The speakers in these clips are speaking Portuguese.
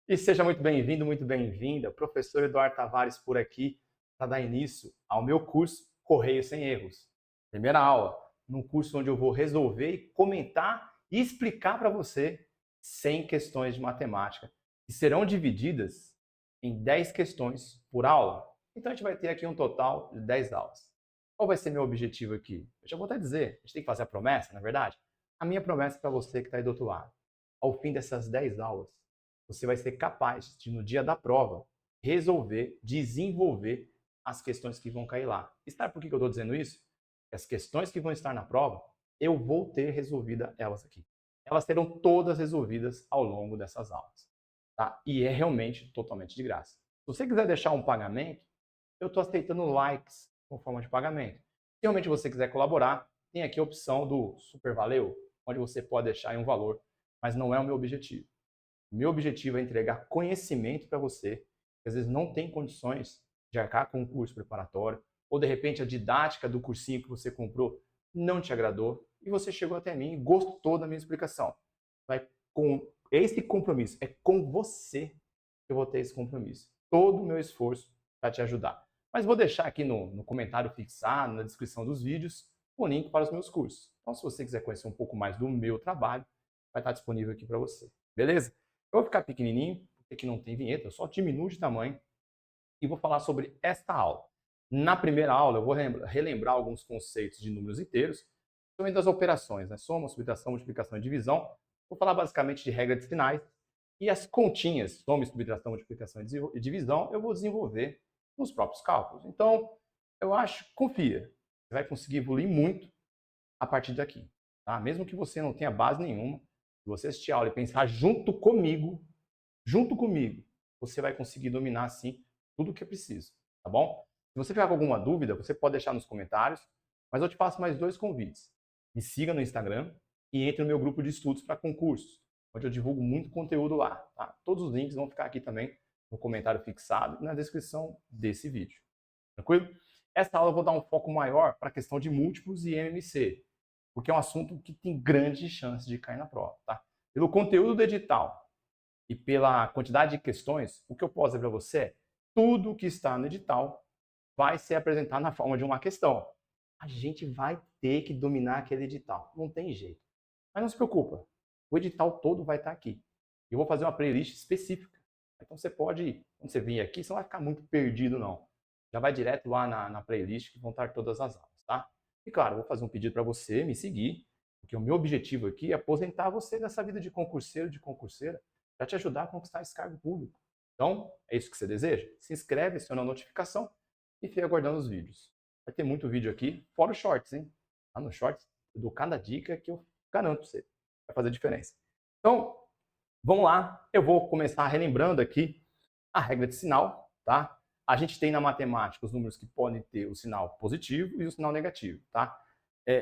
E seja muito bem-vindo, muito bem-vinda. Professor Eduardo Tavares por aqui para dar início ao meu curso Correio Sem Erros. Primeira aula, num curso onde eu vou resolver e comentar e explicar para você 100 questões de matemática, que serão divididas em 10 questões por aula. Então a gente vai ter aqui um total de 10 aulas. Qual vai ser meu objetivo aqui? Eu já vou até dizer, a gente tem que fazer a promessa, na é verdade? A minha promessa para você que está aí do outro lado. Ao fim dessas 10 aulas, você vai ser capaz de, no dia da prova, resolver, desenvolver as questões que vão cair lá. E sabe por que eu estou dizendo isso? As questões que vão estar na prova, eu vou ter resolvida elas aqui. Elas serão todas resolvidas ao longo dessas aulas. Tá? E é realmente totalmente de graça. Se você quiser deixar um pagamento, eu estou aceitando likes como forma de pagamento. Se realmente você quiser colaborar, tem aqui a opção do Super Valeu, onde você pode deixar aí um valor, mas não é o meu objetivo. Meu objetivo é entregar conhecimento para você, que às vezes não tem condições de arcar com um curso preparatório, ou de repente a didática do cursinho que você comprou não te agradou, e você chegou até mim e gostou da minha explicação. Vai com esse compromisso, é com você que eu vou ter esse compromisso. Todo o meu esforço para te ajudar. Mas vou deixar aqui no comentário fixado, na descrição dos vídeos, o link para os meus cursos. Então, se você quiser conhecer um pouco mais do meu trabalho, vai estar disponível aqui para você. Beleza? Eu vou ficar pequenininho, porque aqui não tem vinheta, eu só diminuo de tamanho e vou falar sobre esta aula. Na primeira aula, eu vou relembrar alguns conceitos de números inteiros, também das operações, né? Soma, subtração, multiplicação e divisão. Vou falar basicamente de regra de sinais e as continhas, soma, subtração, multiplicação e divisão, eu vou desenvolver nos próprios cálculos. Então, eu acho, confia, você vai conseguir evoluir muito a partir daqui. Tá? Mesmo que você não tenha base nenhuma, se você assistir a aula e pensar junto comigo, você vai conseguir dominar, assim, tudo o que é preciso, tá bom? Se você ficar com alguma dúvida, você pode deixar nos comentários, mas eu te faço mais 2 convites. Me siga no Instagram e entre no meu grupo de estudos para concursos, onde eu divulgo muito conteúdo lá, tá? Todos os links vão ficar aqui também no comentário fixado e na descrição desse vídeo. Tranquilo? Essa aula eu vou dar um foco maior para a questão de múltiplos e MMC, porque é um assunto que tem grande chance de cair na prova, tá? Pelo conteúdo do edital e pela quantidade de questões, o que eu posso dizer para você é tudo que está no edital vai ser apresentado na forma de uma questão. A gente vai ter que dominar aquele edital, não tem jeito. Mas não se preocupa, o edital todo vai estar aqui. Eu vou fazer uma playlist específica. Então você pode, quando você vir aqui, você não vai ficar muito perdido não. Já vai direto lá na playlist que vão estar todas as aulas, tá? E claro, eu vou fazer um pedido para você me seguir, porque o meu objetivo aqui é aposentar você dessa vida de concurseiro, de concurseira, para te ajudar a conquistar esse cargo público. Então, é isso que você deseja? Se inscreve, aciona a notificação e fica aguardando os vídeos. Vai ter muito vídeo aqui, fora os shorts, hein? Lá no shorts eu dou cada dica que eu garanto para você. Vai fazer diferença. Então, vamos lá. Eu vou começar relembrando aqui a regra de sinal, tá? A gente tem na matemática os números que podem ter o sinal positivo e o sinal negativo, tá?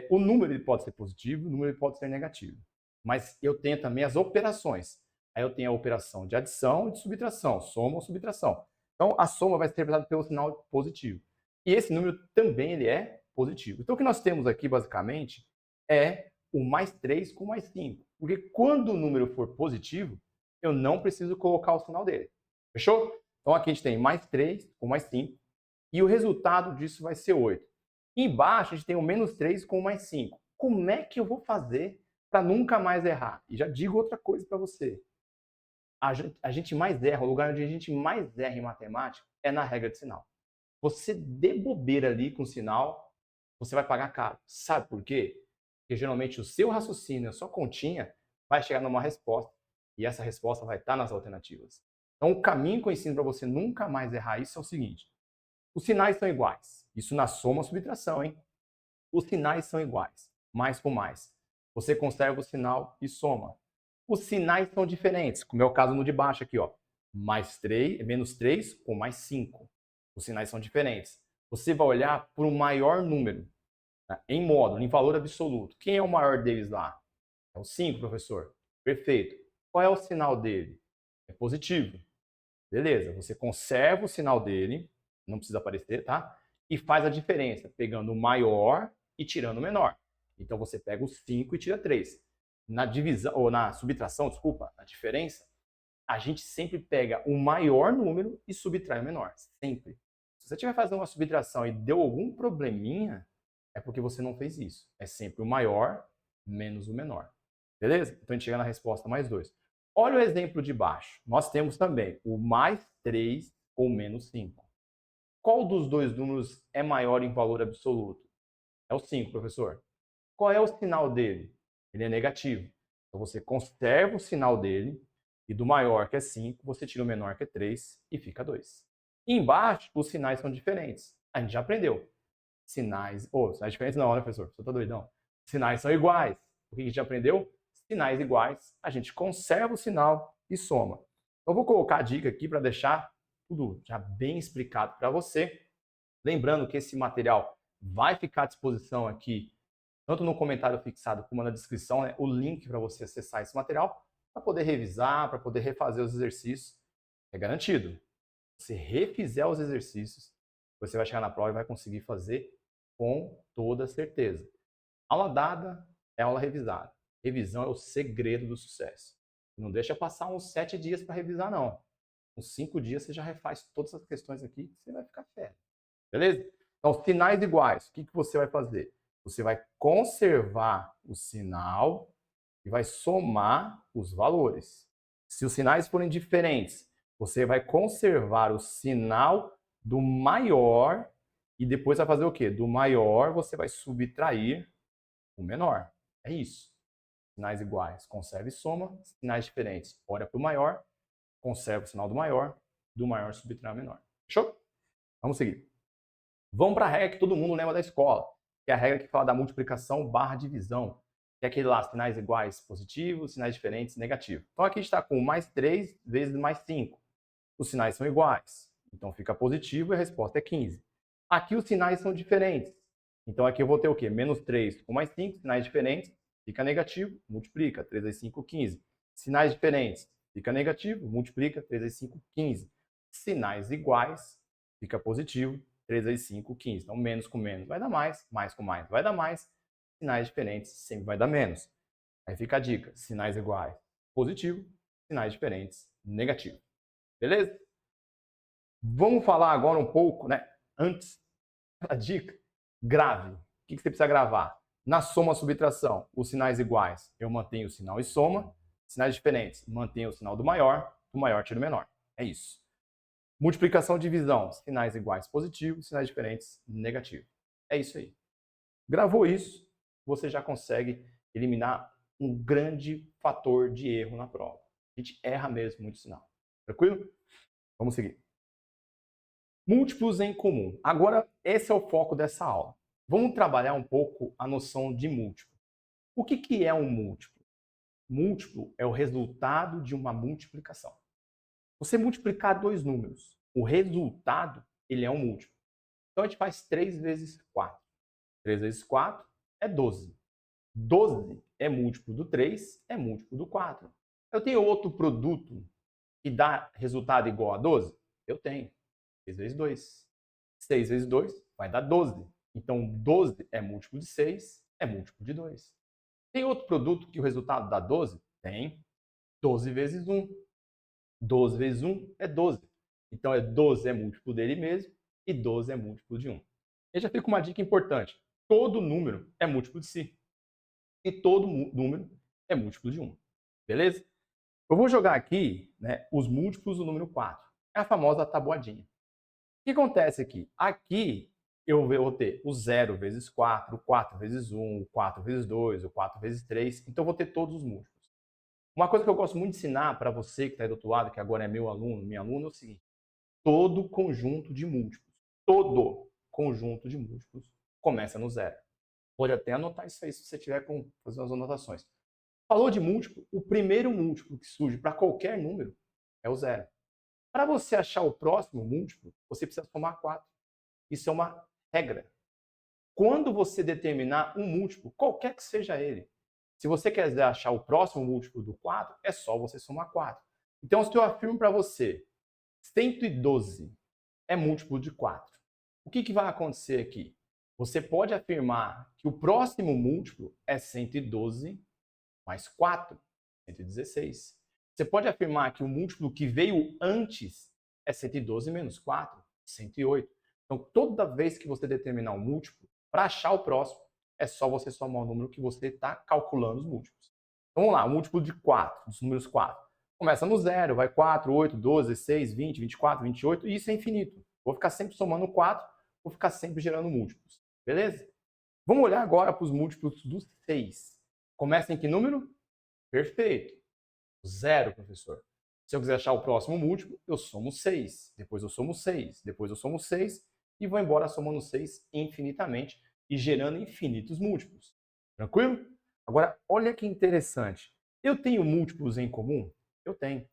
O número ele pode ser positivo, o número ele pode ser negativo. Mas eu tenho também as operações. Aí eu tenho a operação de adição e de subtração, soma ou subtração. Então, a soma vai ser representada pelo sinal positivo. E esse número também ele é positivo. Então, o que nós temos aqui, basicamente, é o mais 3 com mais 5. Porque quando o número for positivo, eu não preciso colocar o sinal dele. Fechou? Então, aqui a gente tem mais 3 com mais 5. E o resultado disso vai ser 8. Embaixo, a gente tem o menos 3 com mais 5. Como é que eu vou fazer para nunca mais errar? E já digo outra coisa para você. A gente mais erra, o lugar onde a gente mais erra em matemática é na regra de sinal. Você dê bobeira ali com o sinal, você vai pagar caro. Sabe por quê? Porque geralmente o seu raciocínio, a sua continha, vai chegar numa resposta. E essa resposta vai estar nas alternativas. Então, o caminho que eu ensino para você nunca mais errar isso é o seguinte. Os sinais são iguais. Isso na soma ou subtração, hein? Os sinais são iguais. Mais com mais. Você conserva o sinal e soma. Os sinais são diferentes, como é o caso no de baixo aqui, ó. Mais 3, menos 3 com mais 5. Os sinais são diferentes. Você vai olhar para o maior número, tá? Em módulo, em valor absoluto. Quem é o maior deles lá? É o 5, professor. Perfeito. Qual é o sinal dele? É positivo. Beleza, você conserva o sinal dele, não precisa aparecer, tá? E faz a diferença, pegando o maior e tirando o menor. Então você pega o 5 e tira 3. Na divisão, ou na subtração, desculpa, a diferença, a gente sempre pega o maior número e subtrai o menor. Sempre. Se você estiver fazendo uma subtração e deu algum probleminha, é porque você não fez isso. É sempre o maior menos o menor. Beleza? Então a gente chega na resposta mais 2. Olha o exemplo de baixo. Nós temos também o mais 3 ou menos 5. Qual dos dois números é maior em valor absoluto? É o 5, professor. Qual é o sinal dele? Ele é negativo. Então você conserva o sinal dele e do maior, que é 5, você tira o menor, que é 3, e fica 2. E embaixo, os sinais são diferentes. A gente já aprendeu. Sinais diferentes não, né, professor? Você tá doidão. Sinais são iguais. O que a gente já aprendeu? Sinais iguais, a gente conserva o sinal e soma. Então, eu vou colocar a dica aqui para deixar tudo já bem explicado para você. Lembrando que esse material vai ficar à disposição aqui, tanto no comentário fixado como na descrição, né, o link para você acessar esse material, para poder revisar, para poder refazer os exercícios. É garantido. Se refizer os exercícios, você vai chegar na prova e vai conseguir fazer com toda certeza. Aula dada é aula revisada. Revisão é o segredo do sucesso. Não deixa passar uns 7 dias para revisar, não. Uns 5 dias você já refaz todas as questões aqui, você vai ficar fera. Beleza? Então, sinais iguais, o que você vai fazer? Você vai conservar o sinal e vai somar os valores. Se os sinais forem diferentes, você vai conservar o sinal do maior e depois vai fazer o quê? Do maior você vai subtrair o menor. É isso. Sinais iguais, conserva e soma. Sinais diferentes, olha para o maior, conserva o sinal do maior subtrai o menor. Fechou? Vamos seguir. Vamos para a regra que todo mundo lembra da escola, que é a regra que fala da multiplicação barra divisão, que é aquele lá, sinais iguais positivos, sinais diferentes negativo. Então aqui a gente está com mais 3 vezes mais 5. Os sinais são iguais, então fica positivo e a resposta é 15. Aqui os sinais são diferentes, então aqui eu vou ter o quê? Menos 3 com mais 5, sinais diferentes, fica negativo, multiplica, 3 vezes 5, 15. Sinais diferentes, fica negativo, multiplica, 3 vezes 5, 15. Sinais iguais, fica positivo, 3 vezes 5, 15. Então, menos com menos vai dar mais com mais vai dar mais. Sinais diferentes sempre vai dar menos. Aí fica a dica: sinais iguais, positivo, sinais diferentes, negativo. Beleza? Vamos falar agora um pouco, né? Antes da dica, grave. O que você precisa gravar? Na soma subtração, os sinais iguais, eu mantenho o sinal e soma. Sinais diferentes, mantenho o sinal do maior tiro o menor. É isso. Multiplicação e divisão, sinais iguais positivo, sinais diferentes negativo. É isso aí. Gravou isso, você já consegue eliminar um grande fator de erro na prova. A gente erra mesmo muito sinal. Tranquilo? Vamos seguir. Múltiplos em comum. Agora, esse é o foco dessa aula. Vamos trabalhar um pouco a noção de múltiplo. O que é um múltiplo? Múltiplo é o resultado de uma multiplicação. Você multiplicar dois números, o resultado, ele é um múltiplo. Então, a gente faz 3 vezes 4. 3 vezes 4 é 12. 12 é múltiplo do 3, é múltiplo do 4. Eu tenho outro produto que dá resultado igual a 12? Eu tenho. 6 vezes 2. 6 vezes 2 vai dar 12. Então, 12 é múltiplo de 6, é múltiplo de 2. Tem outro produto que o resultado dá 12? Tem. 12 vezes 1. 12 vezes 1 é 12. Então, 12 é múltiplo dele mesmo e 12 é múltiplo de 1. E já fica uma dica importante. Todo número é múltiplo de si. E todo número é múltiplo de 1. Beleza? Eu vou jogar aqui, né, os múltiplos do número 4. É a famosa tabuadinha. O que acontece aqui? Aqui eu vou ter o 0 vezes 4, o 4 vezes 1, o 4 vezes 2, o 4 vezes 3. Então, eu vou ter todos os múltiplos. Uma coisa que eu gosto muito de ensinar para você que está aí do outro lado, que agora é meu aluno, minha aluna, é o seguinte: todo conjunto de múltiplos, todo conjunto de múltiplos começa no 0. Pode até anotar isso aí se você tiver com fazer as anotações. Falou de múltiplo, o primeiro múltiplo que surge para qualquer número é o 0. Para você achar o próximo múltiplo, você precisa somar 4. Isso é uma regra. Quando você determinar um múltiplo, qualquer que seja ele, se você quiser achar o próximo múltiplo do 4, é só você somar 4. Então, se eu afirmo para você 112 é múltiplo de 4, o que vai acontecer aqui? Você pode afirmar que o próximo múltiplo é 112 mais 4, 116. Você pode afirmar que o múltiplo que veio antes é 112 menos 4, 108. Então, toda vez que você determinar um múltiplo, para achar o próximo, é só você somar o número que você está calculando os múltiplos. Então, vamos lá, o múltiplo de 4, dos números 4. Começa no 0, vai 4, 8, 12, 16, 20, 24, 28, e isso é infinito. Vou ficar sempre somando 4, vou ficar sempre gerando múltiplos. Beleza? Vamos olhar agora para os múltiplos do 6. Começa em que número? Perfeito. 0, professor. Se eu quiser achar o próximo múltiplo, eu somo 6. Depois eu somo 6. Depois eu somo 6. E vou embora somando 6 infinitamente e gerando infinitos múltiplos. Tranquilo? Agora, olha que interessante. Eu tenho múltiplos em comum? Eu tenho.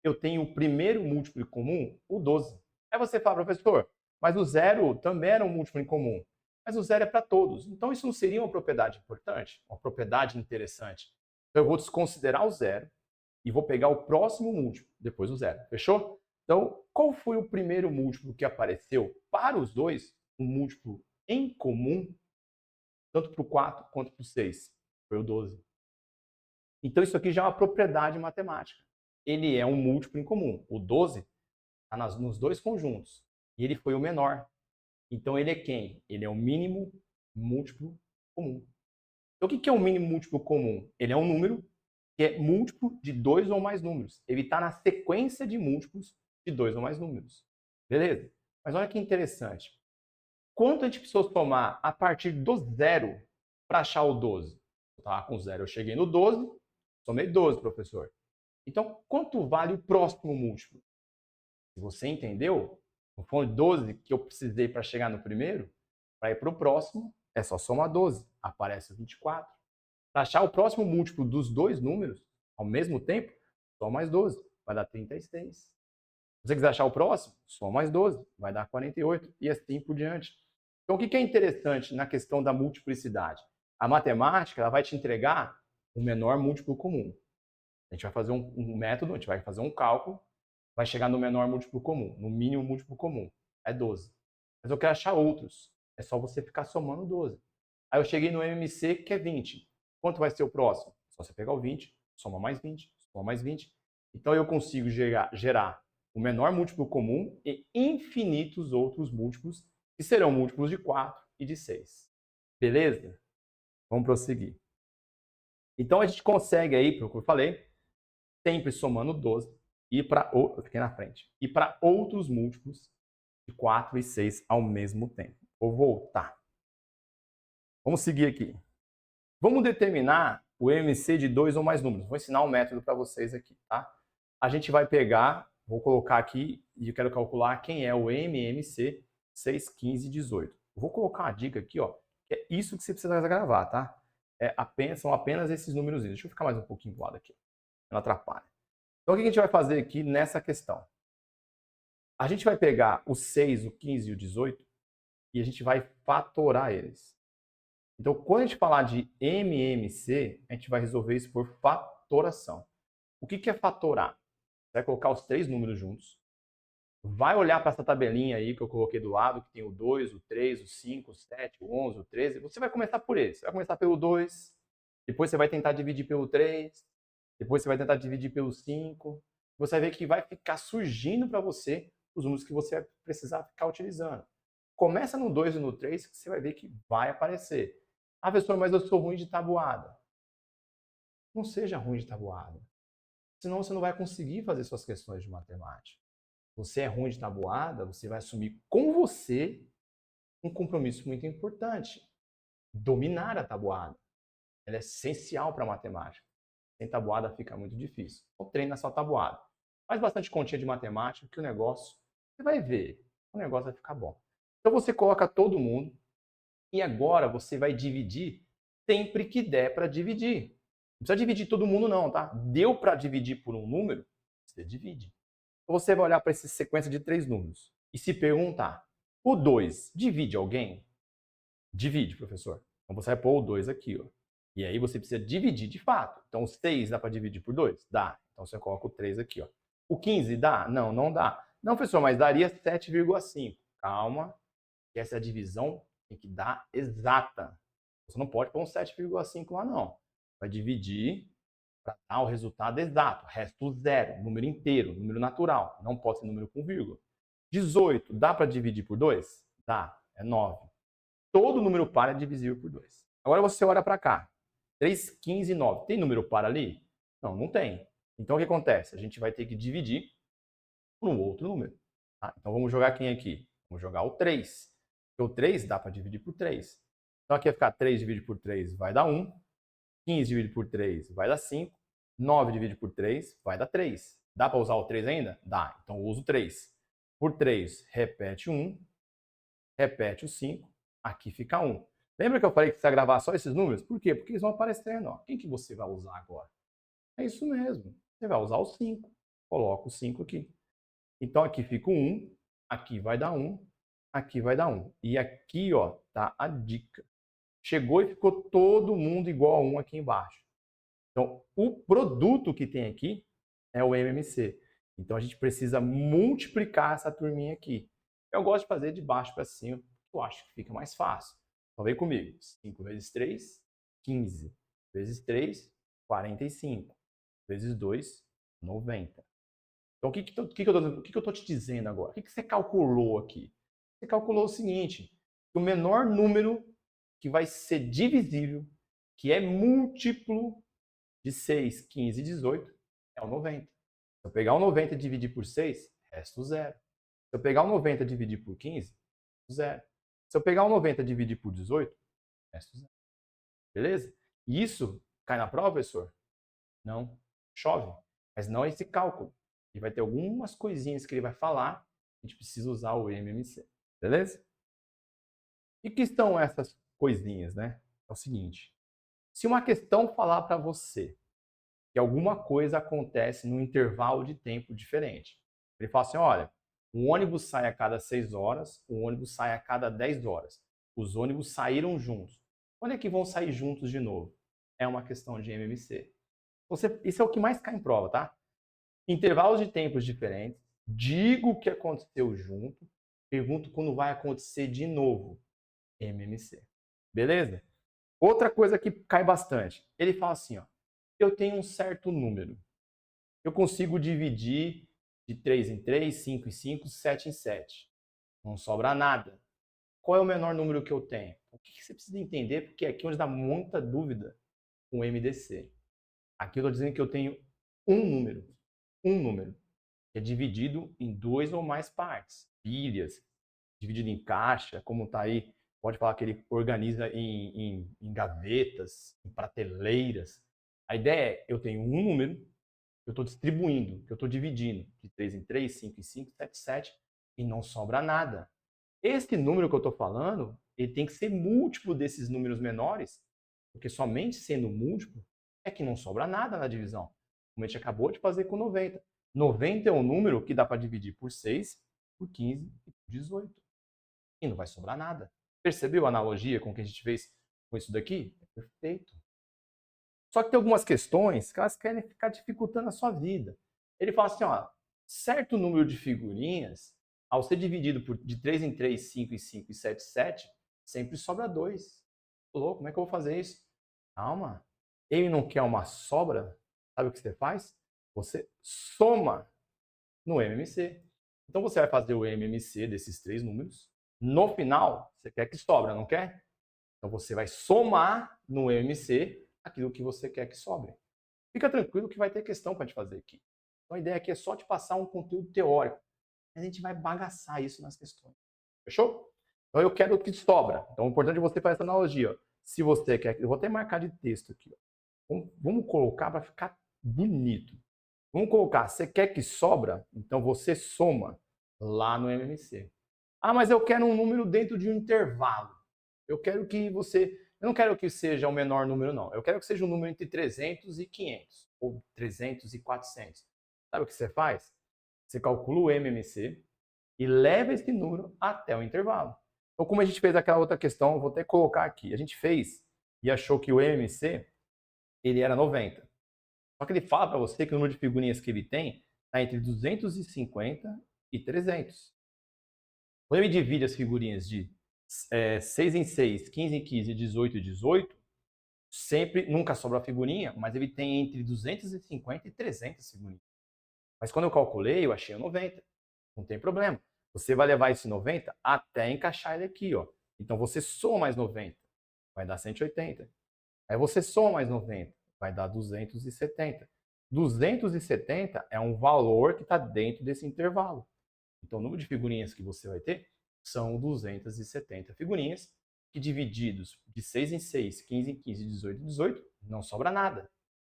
Eu tenho o primeiro múltiplo em comum, o 12. Aí você fala, professor, mas o 0 também era um múltiplo em comum. Mas o 0 é para todos. Então isso não seria uma propriedade importante? Uma propriedade interessante? Então eu vou desconsiderar o 0 e vou pegar o próximo múltiplo, depois o 0. Fechou? Então, qual foi o primeiro múltiplo que apareceu para os dois, um múltiplo em comum, tanto para o 4 quanto para o 6? Foi o 12. Então isso aqui já é uma propriedade matemática. Ele é um múltiplo em comum. O 12 está nos dois conjuntos. E ele foi o menor. Então ele é quem? Ele é o mínimo múltiplo comum. Então o que é o mínimo múltiplo comum? Ele é um número que é múltiplo de 2 ou mais números. Ele está na sequência de múltiplos de 2 ou mais números. Beleza? Mas olha que interessante. Quanto a gente precisou somar a partir do 0 para achar o 12? Eu estava com 0, eu cheguei no 12, somei 12, professor. Então, quanto vale o próximo múltiplo? Se você entendeu, não foi 12 que eu precisei para chegar no primeiro, para ir para o próximo, é só somar 12, aparece o 24. Para achar o próximo múltiplo dos dois números, ao mesmo tempo, só mais 12, vai dar 36. Se você quiser achar o próximo, só mais 12, vai dar 48, e assim por diante. Então, o que é interessante na questão da multiplicidade? A matemática ela vai te entregar o menor múltiplo comum. A gente vai fazer um método, a gente vai fazer um cálculo, vai chegar no menor múltiplo comum, no mínimo múltiplo comum. É 12. Mas eu quero achar outros. É só você ficar somando 12. Aí eu cheguei no MMC, que é 20. Quanto vai ser o próximo? Só você pegar o 20, soma mais 20, soma mais 20. Então eu consigo gerar o menor múltiplo comum e infinitos outros múltiplos, que serão múltiplos de 4 e de 6. Beleza? Vamos prosseguir. Então a gente consegue aí, como eu falei, sempre somando 12, e para eu fiquei na frente, e para outros múltiplos de 4 e 6 ao mesmo tempo. Vou voltar. Vamos seguir aqui. Vamos determinar o MMC de 2 ou mais números. Vou ensinar um método para vocês aqui, tá? A gente vai pegar, vou colocar aqui, e eu quero calcular quem é o MMC 6, 15 e 18. Vou colocar uma dica aqui, ó, que é isso que você precisa gravar, tá? São apenas esses números. Deixa eu ficar mais um pouquinho do lado aqui, não atrapalha. Então, o que a gente vai fazer aqui nessa questão? A gente vai pegar o 6, o 15 e o 18 e a gente vai fatorar eles. Então, quando a gente falar de MMC, a gente vai resolver isso por fatoração. O que é fatorar? Você vai colocar os três números juntos, vai olhar para essa tabelinha aí que eu coloquei do lado, que tem o 2, o 3, o 5, o 7, o 11, o 13. Você vai começar por eles. Você vai começar pelo 2, depois você vai tentar dividir pelo 3, depois você vai tentar dividir pelo 5. Você vai ver que vai ficar surgindo para você os números que você vai precisar ficar utilizando. Começa no 2 e no 3 que você vai ver que vai aparecer. Ah, professor, mas eu sou ruim de tabuada. Não seja ruim de tabuada. Senão você não vai conseguir fazer suas questões de matemática. Você é ruim de tabuada, você vai assumir com você um compromisso muito importante. Dominar a tabuada. Ela é essencial para a matemática. Sem tabuada fica muito difícil. Então treina só tabuada. Faz bastante continha de matemática que o negócio, você vai ver, o negócio vai ficar bom. Então você coloca todo mundo e agora você vai dividir sempre que der para dividir. Não precisa dividir todo mundo não, tá? Deu para dividir por um número, você divide. Então você vai olhar para essa sequência de 3 números e se perguntar, o 2 divide alguém? Divide, professor. Então você vai pôr o 2 aqui, ó. E aí você precisa dividir de fato. Então, o 6 dá para dividir por 2? Dá. Então, você coloca o 3 aqui. Ó. O 15 dá? Não, não dá. Não, professor, mas daria 7,5. Calma, que essa divisão tem que dar exata. Você não pode pôr um 7,5 lá, não. Vai dividir para dar o resultado exato. Resto zero, número inteiro, número natural. Não pode ser número com vírgula. 18, dá para dividir por 2? Dá, é 9. Todo número par é divisível por 2. Agora você olha para cá. 3, 15 e 9. Tem número par ali? Não, não tem. Então o que acontece? A gente vai ter que dividir por um outro número. Tá? Então vamos jogar quem aqui? Vamos jogar o 3. Porque o 3 dá para dividir por 3. Então aqui vai ficar 3 dividido por 3 vai dar 1. 15 dividido por 3 vai dar 5. 9 dividido por 3 vai dar 3. Dá para usar o 3 ainda? Dá. Então eu uso 3. Por 3, repete 1. Repete o 5. Aqui fica 1. Lembra que eu falei que você vai gravar só esses números? Por quê? Porque eles vão aparecendo. Ó. Quem que você vai usar agora? É isso mesmo. Você vai usar o 5. Coloca o 5 aqui. Então aqui fica o 1. Aqui vai dar 1. Aqui vai dar 1. E aqui, ó, tá a dica. Chegou e ficou todo mundo igual a 1 aqui embaixo. Então, o produto que tem aqui é o MMC. Então, a gente precisa multiplicar essa turminha aqui. Eu gosto de fazer de baixo para cima, eu acho que fica mais fácil. Então, vem comigo. 5 vezes 3, 15. Vezes 3, 45. Vezes 2, 90. Então, o que eu estou te dizendo agora? O que você calculou aqui? Você calculou o seguinte, que o menor número que vai ser divisível, que é múltiplo de 6, 15 e 18, é o 90. Se eu pegar o 90 e dividir por 6, resto 0. Se eu pegar o 90 e dividir por 15, 0. Se eu pegar o 90 e dividir por 18, resto 0. Beleza? Isso cai na prova, professor? Não. Chove. Mas não é esse cálculo. E vai ter algumas coisinhas que ele vai falar, a gente precisa usar o MMC. Beleza? E que são essas coisinhas, né? É o seguinte. Se uma questão falar para você que alguma coisa acontece num intervalo de tempo diferente. Ele fala assim, olha, o ônibus sai a cada 6 horas, o ônibus sai a cada 10 horas. Os ônibus saíram juntos. Quando é que vão sair juntos de novo? É uma questão de MMC. Isso é o que mais cai em prova, tá? Intervalos de tempos diferentes, digo o que aconteceu junto, pergunto quando vai acontecer de novo. MMC. Beleza? Outra coisa que cai bastante. Ele fala assim, ó, eu tenho um certo número. Eu consigo dividir de 3 em 3, 5 em 5, 7 em 7. Não sobra nada. Qual é o menor número que eu tenho? O que você precisa entender? Porque aqui é onde dá muita dúvida com o MDC. Aqui eu estou dizendo que eu tenho um número, que é dividido em 2 ou mais partes. Pilhas, dividido em caixa, como está aí, pode falar que ele organiza em gavetas, em prateleiras. A ideia é, eu tenho um número, eu estou distribuindo, eu estou dividindo de 3 em 3, 5 em 5, 7 em 7, e não sobra nada. Esse número que eu estou falando, ele tem que ser múltiplo desses números menores, porque somente sendo múltiplo é que não sobra nada na divisão. Como a gente acabou de fazer com 90. 90 é um número que dá para dividir por 6, por 15 e por 18. E não vai sobrar nada. Percebeu a analogia com o que a gente fez com isso daqui? É perfeito. Só que tem algumas questões que elas querem ficar dificultando a sua vida. Ele fala assim, ó, certo número de figurinhas, ao ser dividido de 3 em 3, 5 em 5 e 7 em 7, sempre sobra 2. Louco, como é que eu vou fazer isso? Calma. Ele não quer uma sobra? Sabe o que você faz? Você soma no MMC. Então você vai fazer o MMC desses 3 números. No final, você quer que sobra, não quer? Então você vai somar no MMC aquilo que você quer que sobre. Fica tranquilo que vai ter questão para te fazer aqui. Então a ideia aqui é só te passar um conteúdo teórico. A gente vai bagaçar isso nas questões. Fechou? Então eu quero que sobra. Então é importante você fazer essa analogia. Ó. Se você quer, eu vou até marcar de texto aqui. Ó. Vamos colocar para ficar bonito. Vamos colocar, você quer que sobra? Então você soma lá no MMC. Ah, mas eu quero um número dentro de um intervalo. Eu não quero que seja o menor número, não. Eu quero que seja um número entre 300 e 500, ou 300 e 400. Sabe o que você faz? Você calcula o MMC e leva esse número até o intervalo. Então, como a gente fez aquela outra questão, eu vou até colocar aqui. A gente fez e achou que o MMC ele era 90. Só que ele fala para você que o número de figurinhas que ele tem está entre 250 e 300. Quando ele divide as figurinhas de 6 em 6, 15 em 15, 18 em 18, sempre, nunca sobra figurinha, mas ele tem entre 250 e 300 figurinhas. Mas quando eu calculei, eu achei o 90. Não tem problema. Você vai levar esse 90 até encaixar ele aqui, ó. Então você soma mais 90, vai dar 180. Aí você soma mais 90, vai dar 270. 270 é um valor que está dentro desse intervalo. Então o número de figurinhas que você vai ter são 270 figurinhas, que divididos de 6 em 6, 15 em 15, 18 em 18, não sobra nada.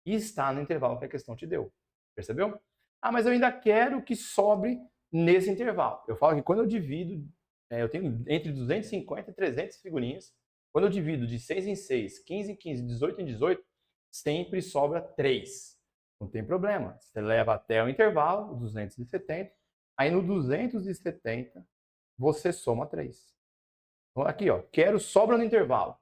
E está no intervalo que a questão te deu. Percebeu? Ah, mas eu ainda quero que sobre nesse intervalo. Eu falo que quando eu divido, eu tenho entre 250 e 300 figurinhas. Quando eu divido de 6 em 6, 15 em 15, 18 em 18, sempre sobra 3. Não tem problema. Você leva até o intervalo, 270. Aí no 270, você soma 3. Então, aqui, ó, quero sobra no intervalo.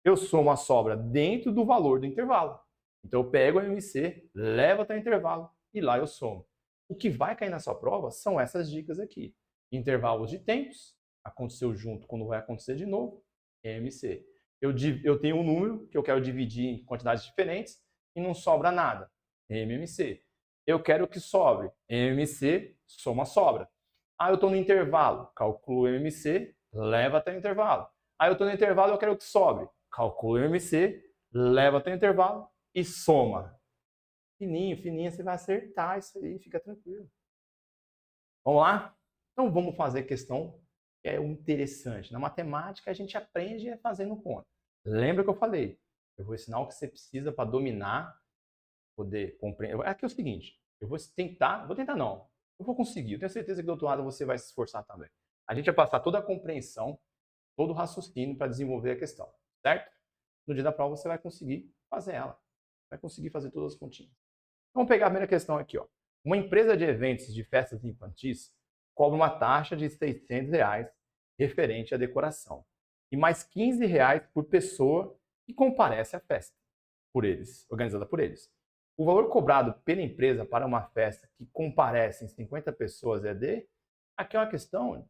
Eu somo a sobra dentro do valor do intervalo. Então eu pego o MC, levo até o intervalo e lá eu somo. O que vai cair na sua prova são essas dicas aqui. Intervalos de tempos, aconteceu junto quando vai acontecer de novo, MC. Eu tenho um número que eu quero dividir em quantidades diferentes e não sobra nada, MMC. Eu quero que sobre, MMC, soma sobra. Ah, eu estou no intervalo, calculo o MMC, leva até o intervalo. Ah, eu estou no intervalo, eu quero que sobre, calculo o MMC, leva até o intervalo e soma. Fininho, fininho, você vai acertar isso aí, fica tranquilo. Vamos lá? Então vamos fazer a questão que é o interessante. Na matemática a gente aprende fazendo conta. Lembra que eu falei? Eu vou ensinar o que você precisa para dominar, poder compreender. Aqui é o seguinte, eu vou tentar não, eu vou conseguir. Eu tenho certeza que do outro lado você vai se esforçar também. A gente vai passar toda a compreensão, todo o raciocínio para desenvolver a questão, certo? No dia da prova você vai conseguir fazer ela. Vai conseguir fazer todas as continhas. Vamos pegar a primeira questão aqui, ó. Uma empresa de eventos de festas infantis cobra uma taxa de R$600 referente à decoração e mais R$15 por pessoa que comparece à festa, organizada por eles. O valor cobrado pela empresa para uma festa que comparecem 50 pessoas é de... Aqui é uma questão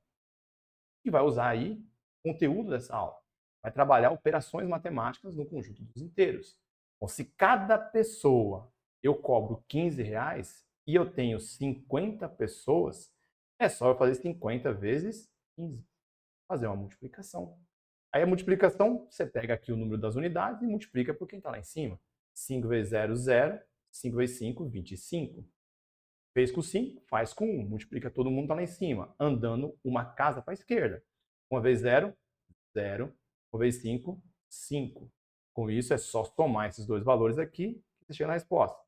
que vai usar aí o conteúdo dessa aula. Vai trabalhar operações matemáticas no conjunto dos inteiros. Então, se cada pessoa eu cobro R$15 e eu tenho 50 pessoas, é só eu fazer 50 vezes 15. Fazer uma multiplicação. Aí a multiplicação, você pega aqui o número das unidades e multiplica por quem está lá em cima. 5 vezes 0, 0. 5 vezes 5, 25. Fez com 5, faz com 1. Multiplica todo mundo está lá em cima. Andando uma casa para a esquerda. 1 vezes 0, 0. 1 vezes 5, 5. Com isso, é só somar esses dois valores aqui que você chega na resposta.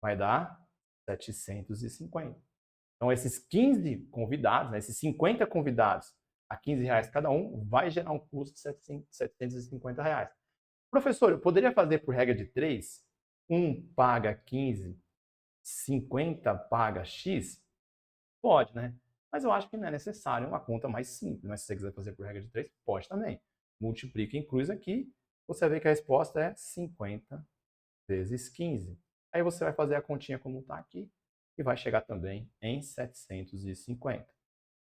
Vai dar 750. Então, esses 15 convidados, esses 50 convidados a R$15 cada um, vai gerar um custo de R$750. Professor, eu poderia fazer por regra de 3? Um paga 15, 50 paga X? Pode, né? Mas eu acho que não é necessário uma conta mais simples. Mas se você quiser fazer por regra de 3, pode também. Multiplica e inclui aqui. Você vê que a resposta é 50 vezes 15. Aí você vai fazer a continha como está aqui e vai chegar também em 750.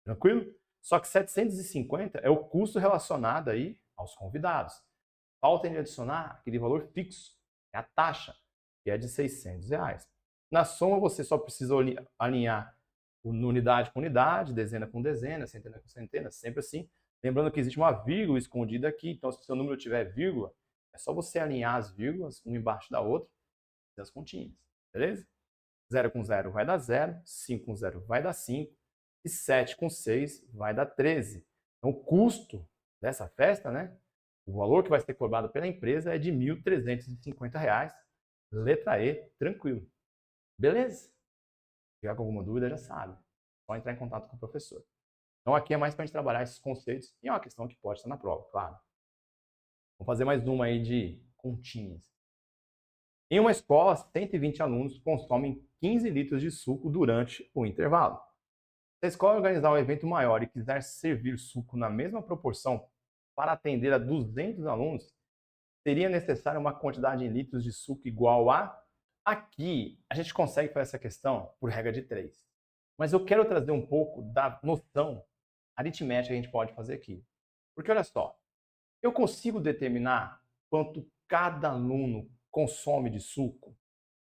Tranquilo? Só que 750 é o custo relacionado aí aos convidados. Falta de adicionar aquele valor fixo, é a taxa, que é de R$600. Na soma, você só precisa alinhar unidade com unidade, dezena com dezena, centena com centena, sempre assim. Lembrando que existe uma vírgula escondida aqui, então se o seu número tiver vírgula, é só você alinhar as vírgulas, uma embaixo da outra, e as continhas, beleza? 0 com 0 vai dar 0, 5 com 0 vai dar 5, e 7 com 6 vai dar 13. Então, o custo dessa festa, né? O valor que vai ser cobrado pela empresa é de R$1.350. Letra E, tranquilo. Beleza? Se tiver com alguma dúvida, já sabe. Só entrar em contato com o professor. Então, aqui é mais para a gente trabalhar esses conceitos e é uma questão que pode estar na prova, claro. Vamos fazer mais uma aí de continhas. Em uma escola, 120 alunos consomem 15 litros de suco durante o intervalo. Se a escola organizar um evento maior e quiser servir suco na mesma proporção para atender a 200 alunos, seria necessária uma quantidade em litros de suco igual a... Aqui, a gente consegue fazer essa questão por regra de 3. Mas eu quero trazer um pouco da noção aritmética que a gente pode fazer aqui. Porque olha só, eu consigo determinar quanto cada aluno consome de suco?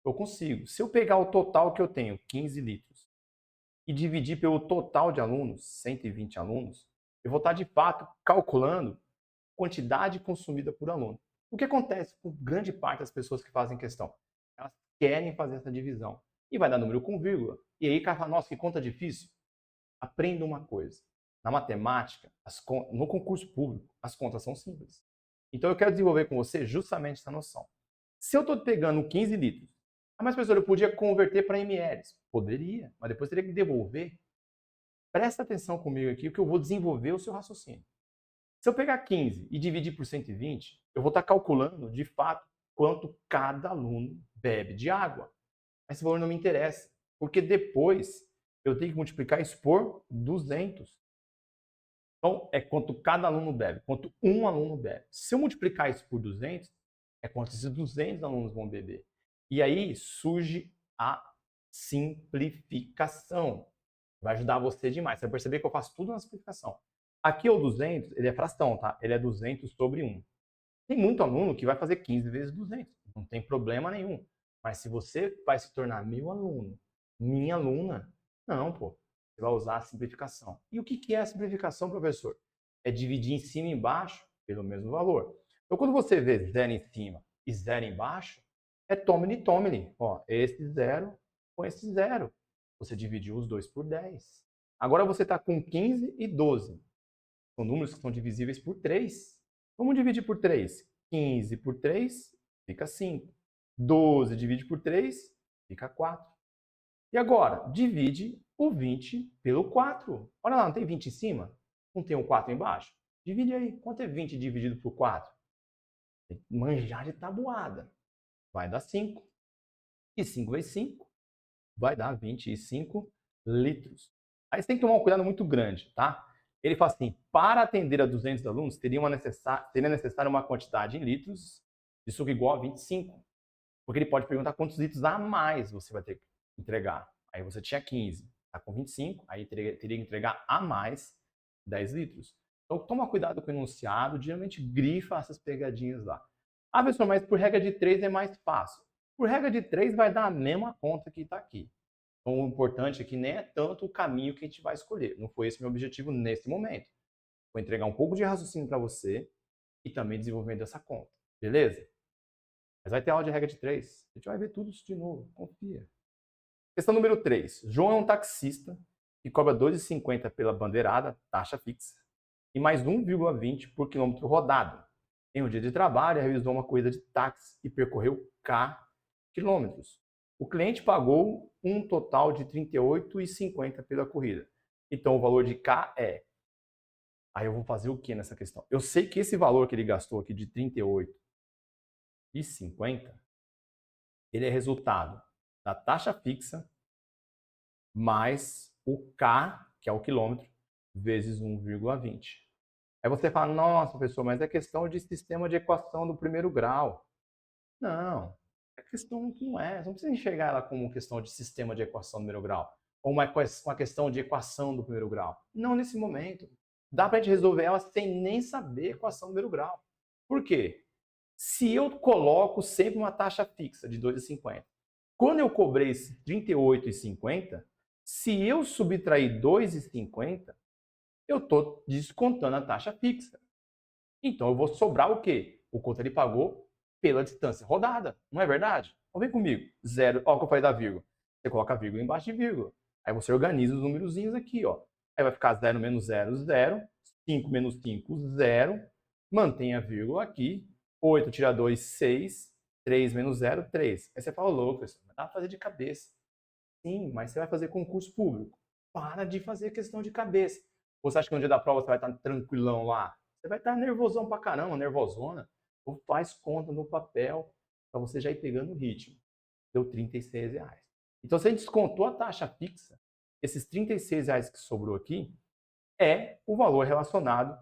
Eu consigo. Se eu pegar o total que eu tenho, 15 litros, e dividir pelo total de alunos, 120 alunos, eu vou estar de fato calculando a quantidade consumida por aluno. O que acontece com grande parte das pessoas que fazem questão? Elas querem fazer essa divisão. E vai dar número com vírgula. E aí, cara, fala, nossa, que conta difícil. Aprenda uma coisa. Na matemática, no concurso público, as contas são simples. Então, eu quero desenvolver com você justamente essa noção. Se eu estou pegando 15 litros, mas, professor, eu podia converter para ml. Poderia, mas depois teria que devolver. Presta atenção comigo aqui, que eu vou desenvolver o seu raciocínio. Se eu pegar 15 e dividir por 120, eu vou estar calculando, de fato, quanto cada aluno bebe de água. Mas esse valor não me interessa, porque depois eu tenho que multiplicar isso por 200. Então, é quanto cada aluno bebe, quanto um aluno bebe. Se eu multiplicar isso por 200, é quanto esses 200 alunos vão beber. E aí surge a simplificação. Vai ajudar você demais. Você vai perceber que eu faço tudo na simplificação. Aqui o 200, ele é fração, tá? Ele é 200 sobre 1. Tem muito aluno que vai fazer 15 vezes 200. Não tem problema nenhum. Mas se você vai se tornar meu aluno, minha aluna, não, pô. Você vai usar a simplificação. E o que é a simplificação, professor? É dividir em cima e embaixo pelo mesmo valor. Então, quando você vê 0 em cima e 0 embaixo, é tomini. Ó, esse 0 com esse 0. Você dividiu os dois por 10. Agora você está com 15 e 12. São números que são divisíveis por 3. Vamos dividir por 3. 15 por 3 fica 5. 12 divide por 3 fica 4. E agora, divide o 20 pelo 4. Olha lá, não tem 20 em cima? Não tem um 4 embaixo? Divide aí. Quanto é 20 dividido por 4? Tem que manjar de tabuada. Vai dar 5. E 5 vezes 5 vai dar 25 litros. Aí você tem que tomar um cuidado muito grande, tá? Ele fala assim, para atender a 200 alunos, seria necessário uma quantidade em litros de suco igual a 25. Porque ele pode perguntar quantos litros a mais você vai ter que entregar. Aí você tinha 15, está com 25, aí teria que entregar a mais 10 litros. Então toma cuidado com o enunciado, geralmente grifa essas pegadinhas lá. Ah, professor, mas por regra de 3 é mais fácil. Por regra de 3 vai dar a mesma conta que está aqui. Então, o importante aqui nem é tanto o caminho que a gente vai escolher. Não foi esse meu objetivo nesse momento. Vou entregar um pouco de raciocínio para você e também desenvolvimento dessa conta. Beleza? Mas vai ter aula de regra de 3. A gente vai ver tudo isso de novo. Confia. Questão número 3. João é um taxista que cobra R$ 2,50 pela bandeirada, taxa fixa, e mais 1,20 por quilômetro rodado. Em um dia de trabalho, realizou uma corrida de táxi e percorreu K quilômetros. O cliente pagou um total de R$ 38,50 pela corrida. Então, o valor de K é... Aí eu vou fazer o que nessa questão? Eu sei que esse valor que ele gastou aqui de R$ 38,50, ele é resultado da taxa fixa mais o K, que é o quilômetro, vezes 1,20. Aí você fala, nossa, professor, mas é questão de sistema de equação do primeiro grau. Não, é questão que não é. Você não precisa enxergar ela como questão de sistema de equação do primeiro grau. Ou uma questão de equação do primeiro grau. Não nesse momento. Dá para a gente resolver ela sem nem saber equação do primeiro grau. Por quê? Se eu coloco sempre uma taxa fixa de 2,50, quando eu cobrei esse 38,50, se eu subtrair 2,50, eu estou descontando a taxa fixa. Então eu vou sobrar o quê? O quanto ele pagou pela distância rodada. Não é verdade? Então vem comigo. Zero. Olha o que eu falei da vírgula. Você coloca a vírgula embaixo de vírgula. Aí você organiza os númerozinhos aqui, ó. Aí vai ficar 0 menos 0, 0. 5 menos 5, 0. Mantém a vírgula aqui. 8 tira 2, 6. 3 menos 0, 3. Aí você fala, louco, isso dá para fazer de cabeça. Sim, mas você vai fazer concurso público. Para de fazer questão de cabeça. Ou você acha que no dia da prova você vai estar tranquilão lá? Você vai estar nervosão pra caramba, nervosona. Ou faz conta no papel para você já ir pegando o ritmo. Deu R$ 36. Então, se a gente descontou a taxa fixa, esses R$ 36 que sobrou aqui é o valor relacionado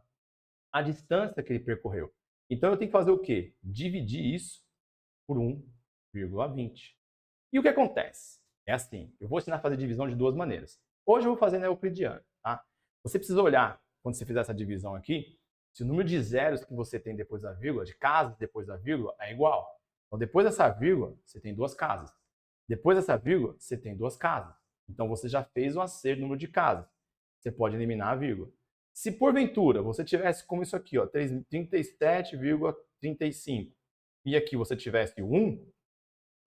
à distância que ele percorreu. Então, eu tenho que fazer o quê? Dividir isso por 1,20. E o que acontece? É assim, eu vou ensinar a fazer divisão de duas maneiras. Hoje eu vou fazer na euclidiana, tá? Você precisa olhar, quando você fizer essa divisão aqui, se o número de zeros que você tem depois da vírgula, de casas depois da vírgula, é igual. Então, depois dessa vírgula, você tem duas casas. Depois dessa vírgula, você tem duas casas. Então, você já fez o acerto do número de casas. Você pode eliminar a vírgula. Se, porventura, você tivesse como isso aqui, ó, 37,35, e aqui você tivesse 1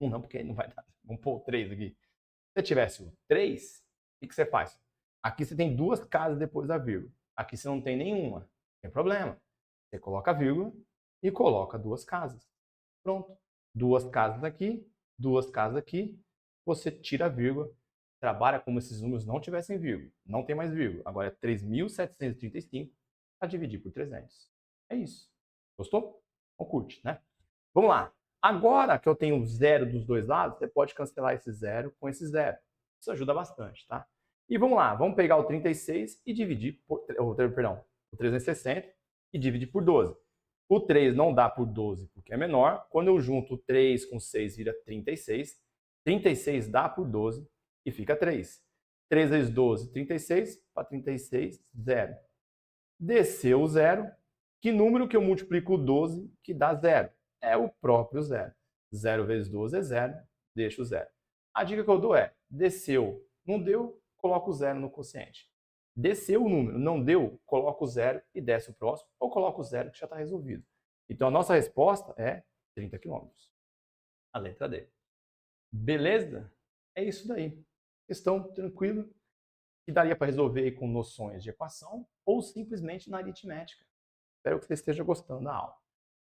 não, porque não vai dar. Vamos pôr o 3 aqui. Se você tivesse o 3, o que você faz? Aqui você tem duas casas depois da vírgula. Aqui você não tem nenhuma. Não tem problema. Você coloca a vírgula e coloca duas casas. Pronto. Duas casas aqui, duas casas aqui. Você tira a vírgula, trabalha como se esses números não tivessem vírgula. Não tem mais vírgula. Agora é 3.735 para dividir por 300. É isso. Gostou? Então curte, né? Vamos lá. Agora que eu tenho zero dos dois lados, você pode cancelar esse zero com esse zero. Isso ajuda bastante, tá? E vamos lá, vamos pegar o 36 e dividir por, o 360 e dividir por 12. O 3 não dá por 12 porque é menor. Quando eu junto 3 com 6 vira 36. 36 dá por 12 e fica 3. 3 vezes 12, 36. Para 36, 0. Desceu o 0. Que número que eu multiplico o 12 que dá 0? É o próprio 0. 0 vezes 12 é 0, deixa o 0. A dica que eu dou é, desceu, não deu, coloca o 0 no quociente. Desceu o número, não deu, coloca o 0 e desce o próximo, ou coloca o 0 que já está resolvido. Então a nossa resposta é 30 km. A letra D. Beleza? É isso daí. Questão tranquila, que daria para resolver com noções de equação ou simplesmente na aritmética. Espero que você esteja gostando da aula.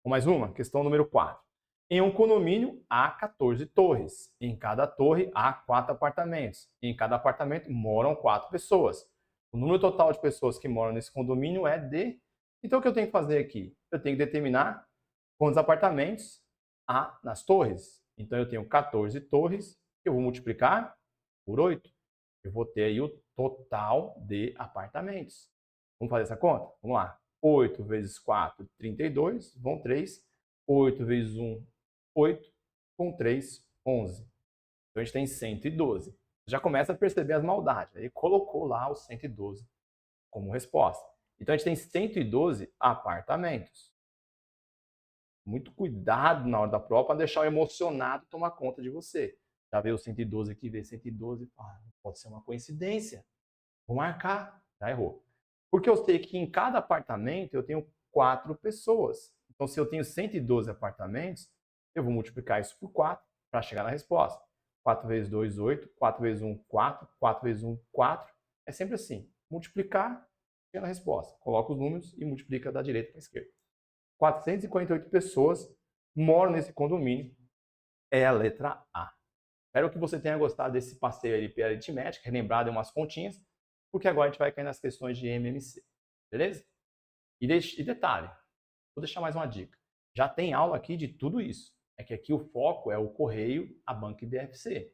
Mais uma, questão número 4. Em um condomínio há 14 torres. Em cada torre há 4 apartamentos. Em cada apartamento moram 4 pessoas. O número total de pessoas que moram nesse condomínio é de... Então o que eu tenho que fazer aqui? Eu tenho que determinar quantos apartamentos há nas torres. Então eu tenho 14 torres, eu vou multiplicar por 8. Eu vou ter aí o total de apartamentos. Vamos fazer essa conta? Vamos lá. 8 vezes 4, 32, vão 3. 8 vezes 1, 8. Com 3, 11. Então a gente tem 112. Já começa a perceber as maldades. Aí colocou lá o 112 como resposta. Então a gente tem 112 apartamentos. Muito cuidado na hora da prova para deixar o emocionado tomar conta de você. Já veio o 112 aqui, veio 112. Pode ser uma coincidência. Vou marcar. Já errou. Porque eu sei que em cada apartamento eu tenho 4 pessoas. Então, se eu tenho 112 apartamentos, eu vou multiplicar isso por 4 para chegar na resposta. 4 vezes 2, 8. 4 vezes 1, 4. 4 vezes 1, 4. É sempre assim. Multiplicar, chega na resposta. Coloca os números e multiplica da direita para a esquerda. 448 pessoas moram nesse condomínio. É a letra A. Espero que você tenha gostado desse passeio ali pela aritmética, relembrado em umas continhas, porque agora a gente vai cair nas questões de MMC. Beleza? E detalhe, vou deixar mais uma dica. Já tem aula aqui de tudo isso. É que aqui o foco é o Correio, a Banca e BFC.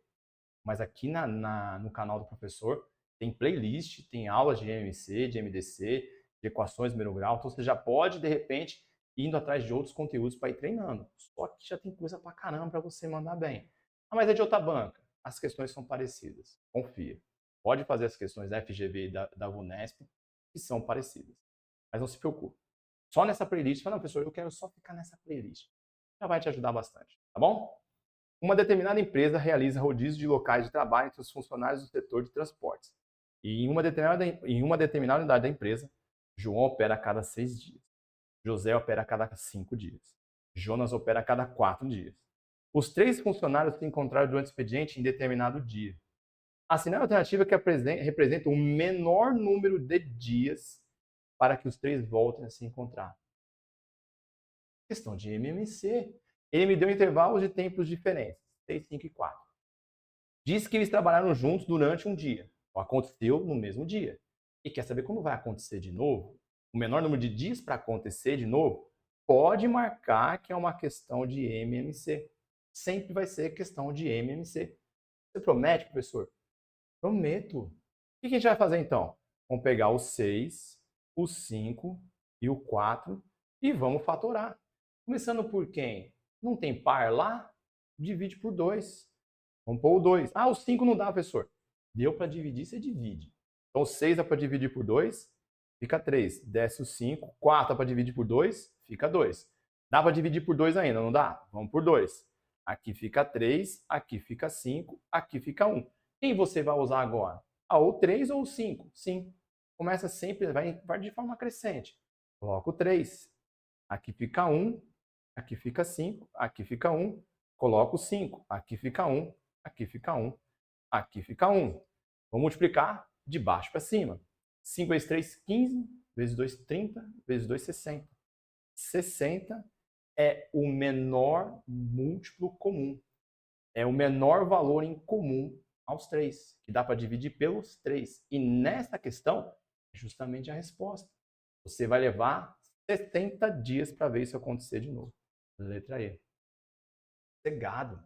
Mas aqui no canal do professor tem playlist, tem aulas de MMC, de MDC, de equações de primeiro grau. Então você já pode, de repente, indo atrás de outros conteúdos para ir treinando. Só que já tem coisa pra caramba para você mandar bem. Ah, mas é de outra banca. As questões são parecidas. Confia. Pode fazer as questões da FGV e da VUNESP, que são parecidas. Mas não se preocupe. Só nessa playlist, fala, não, professor, eu quero só ficar nessa playlist. Já vai te ajudar bastante, tá bom? Uma determinada empresa realiza rodízio de locais de trabalho entre os funcionários do setor de transportes. E em uma determinada unidade da empresa, João opera a cada 6 dias. José opera a cada 5 dias. Jonas opera a cada 4 dias. Os 3 funcionários se encontraram durante o expediente em determinado dia. Assinale a alternativa que representa o menor número de dias para que os 3 voltem a se encontrar. Questão de MMC. Ele me deu intervalos de tempos diferentes, 6, 5 e 4. Diz que eles trabalharam juntos durante um dia. Aconteceu no mesmo dia. E quer saber como vai acontecer de novo? O menor número de dias para acontecer de novo? Pode marcar que é uma questão de MMC. Sempre vai ser questão de MMC. Você promete, professor? Prometo. O que a gente vai fazer então? Vamos pegar o 6, o 5 e o 4 e vamos fatorar. Começando por quem? Não tem par lá? Divide por 2. Vamos pôr o 2. Ah, o 5 não dá, professor. Deu para dividir, você divide. Então, o 6 é para dividir por 2 fica 3. Desce o 5. 4 dá para dividir por 2, fica 2. Dá para dividir por 2 ainda, não dá? Vamos por 2. Aqui fica 3, aqui fica 5, aqui fica 1. Quem você vai usar agora? Ou 3 ou 5? Sim. Começa sempre, vai de forma crescente. Coloco 3. Aqui fica 1, aqui fica 5, aqui fica 1. Coloco 5, aqui fica 1, aqui fica 1, aqui fica 1. Vou multiplicar de baixo para cima. 5 vezes 3, 15, vezes 2, 30, vezes 2, 60. 60 é o menor múltiplo comum. É o menor valor em comum aos 3, que dá para dividir pelos 3. E nessa questão, é justamente a resposta. Você vai levar 70 dias para ver isso acontecer de novo. Letra E. Cegado.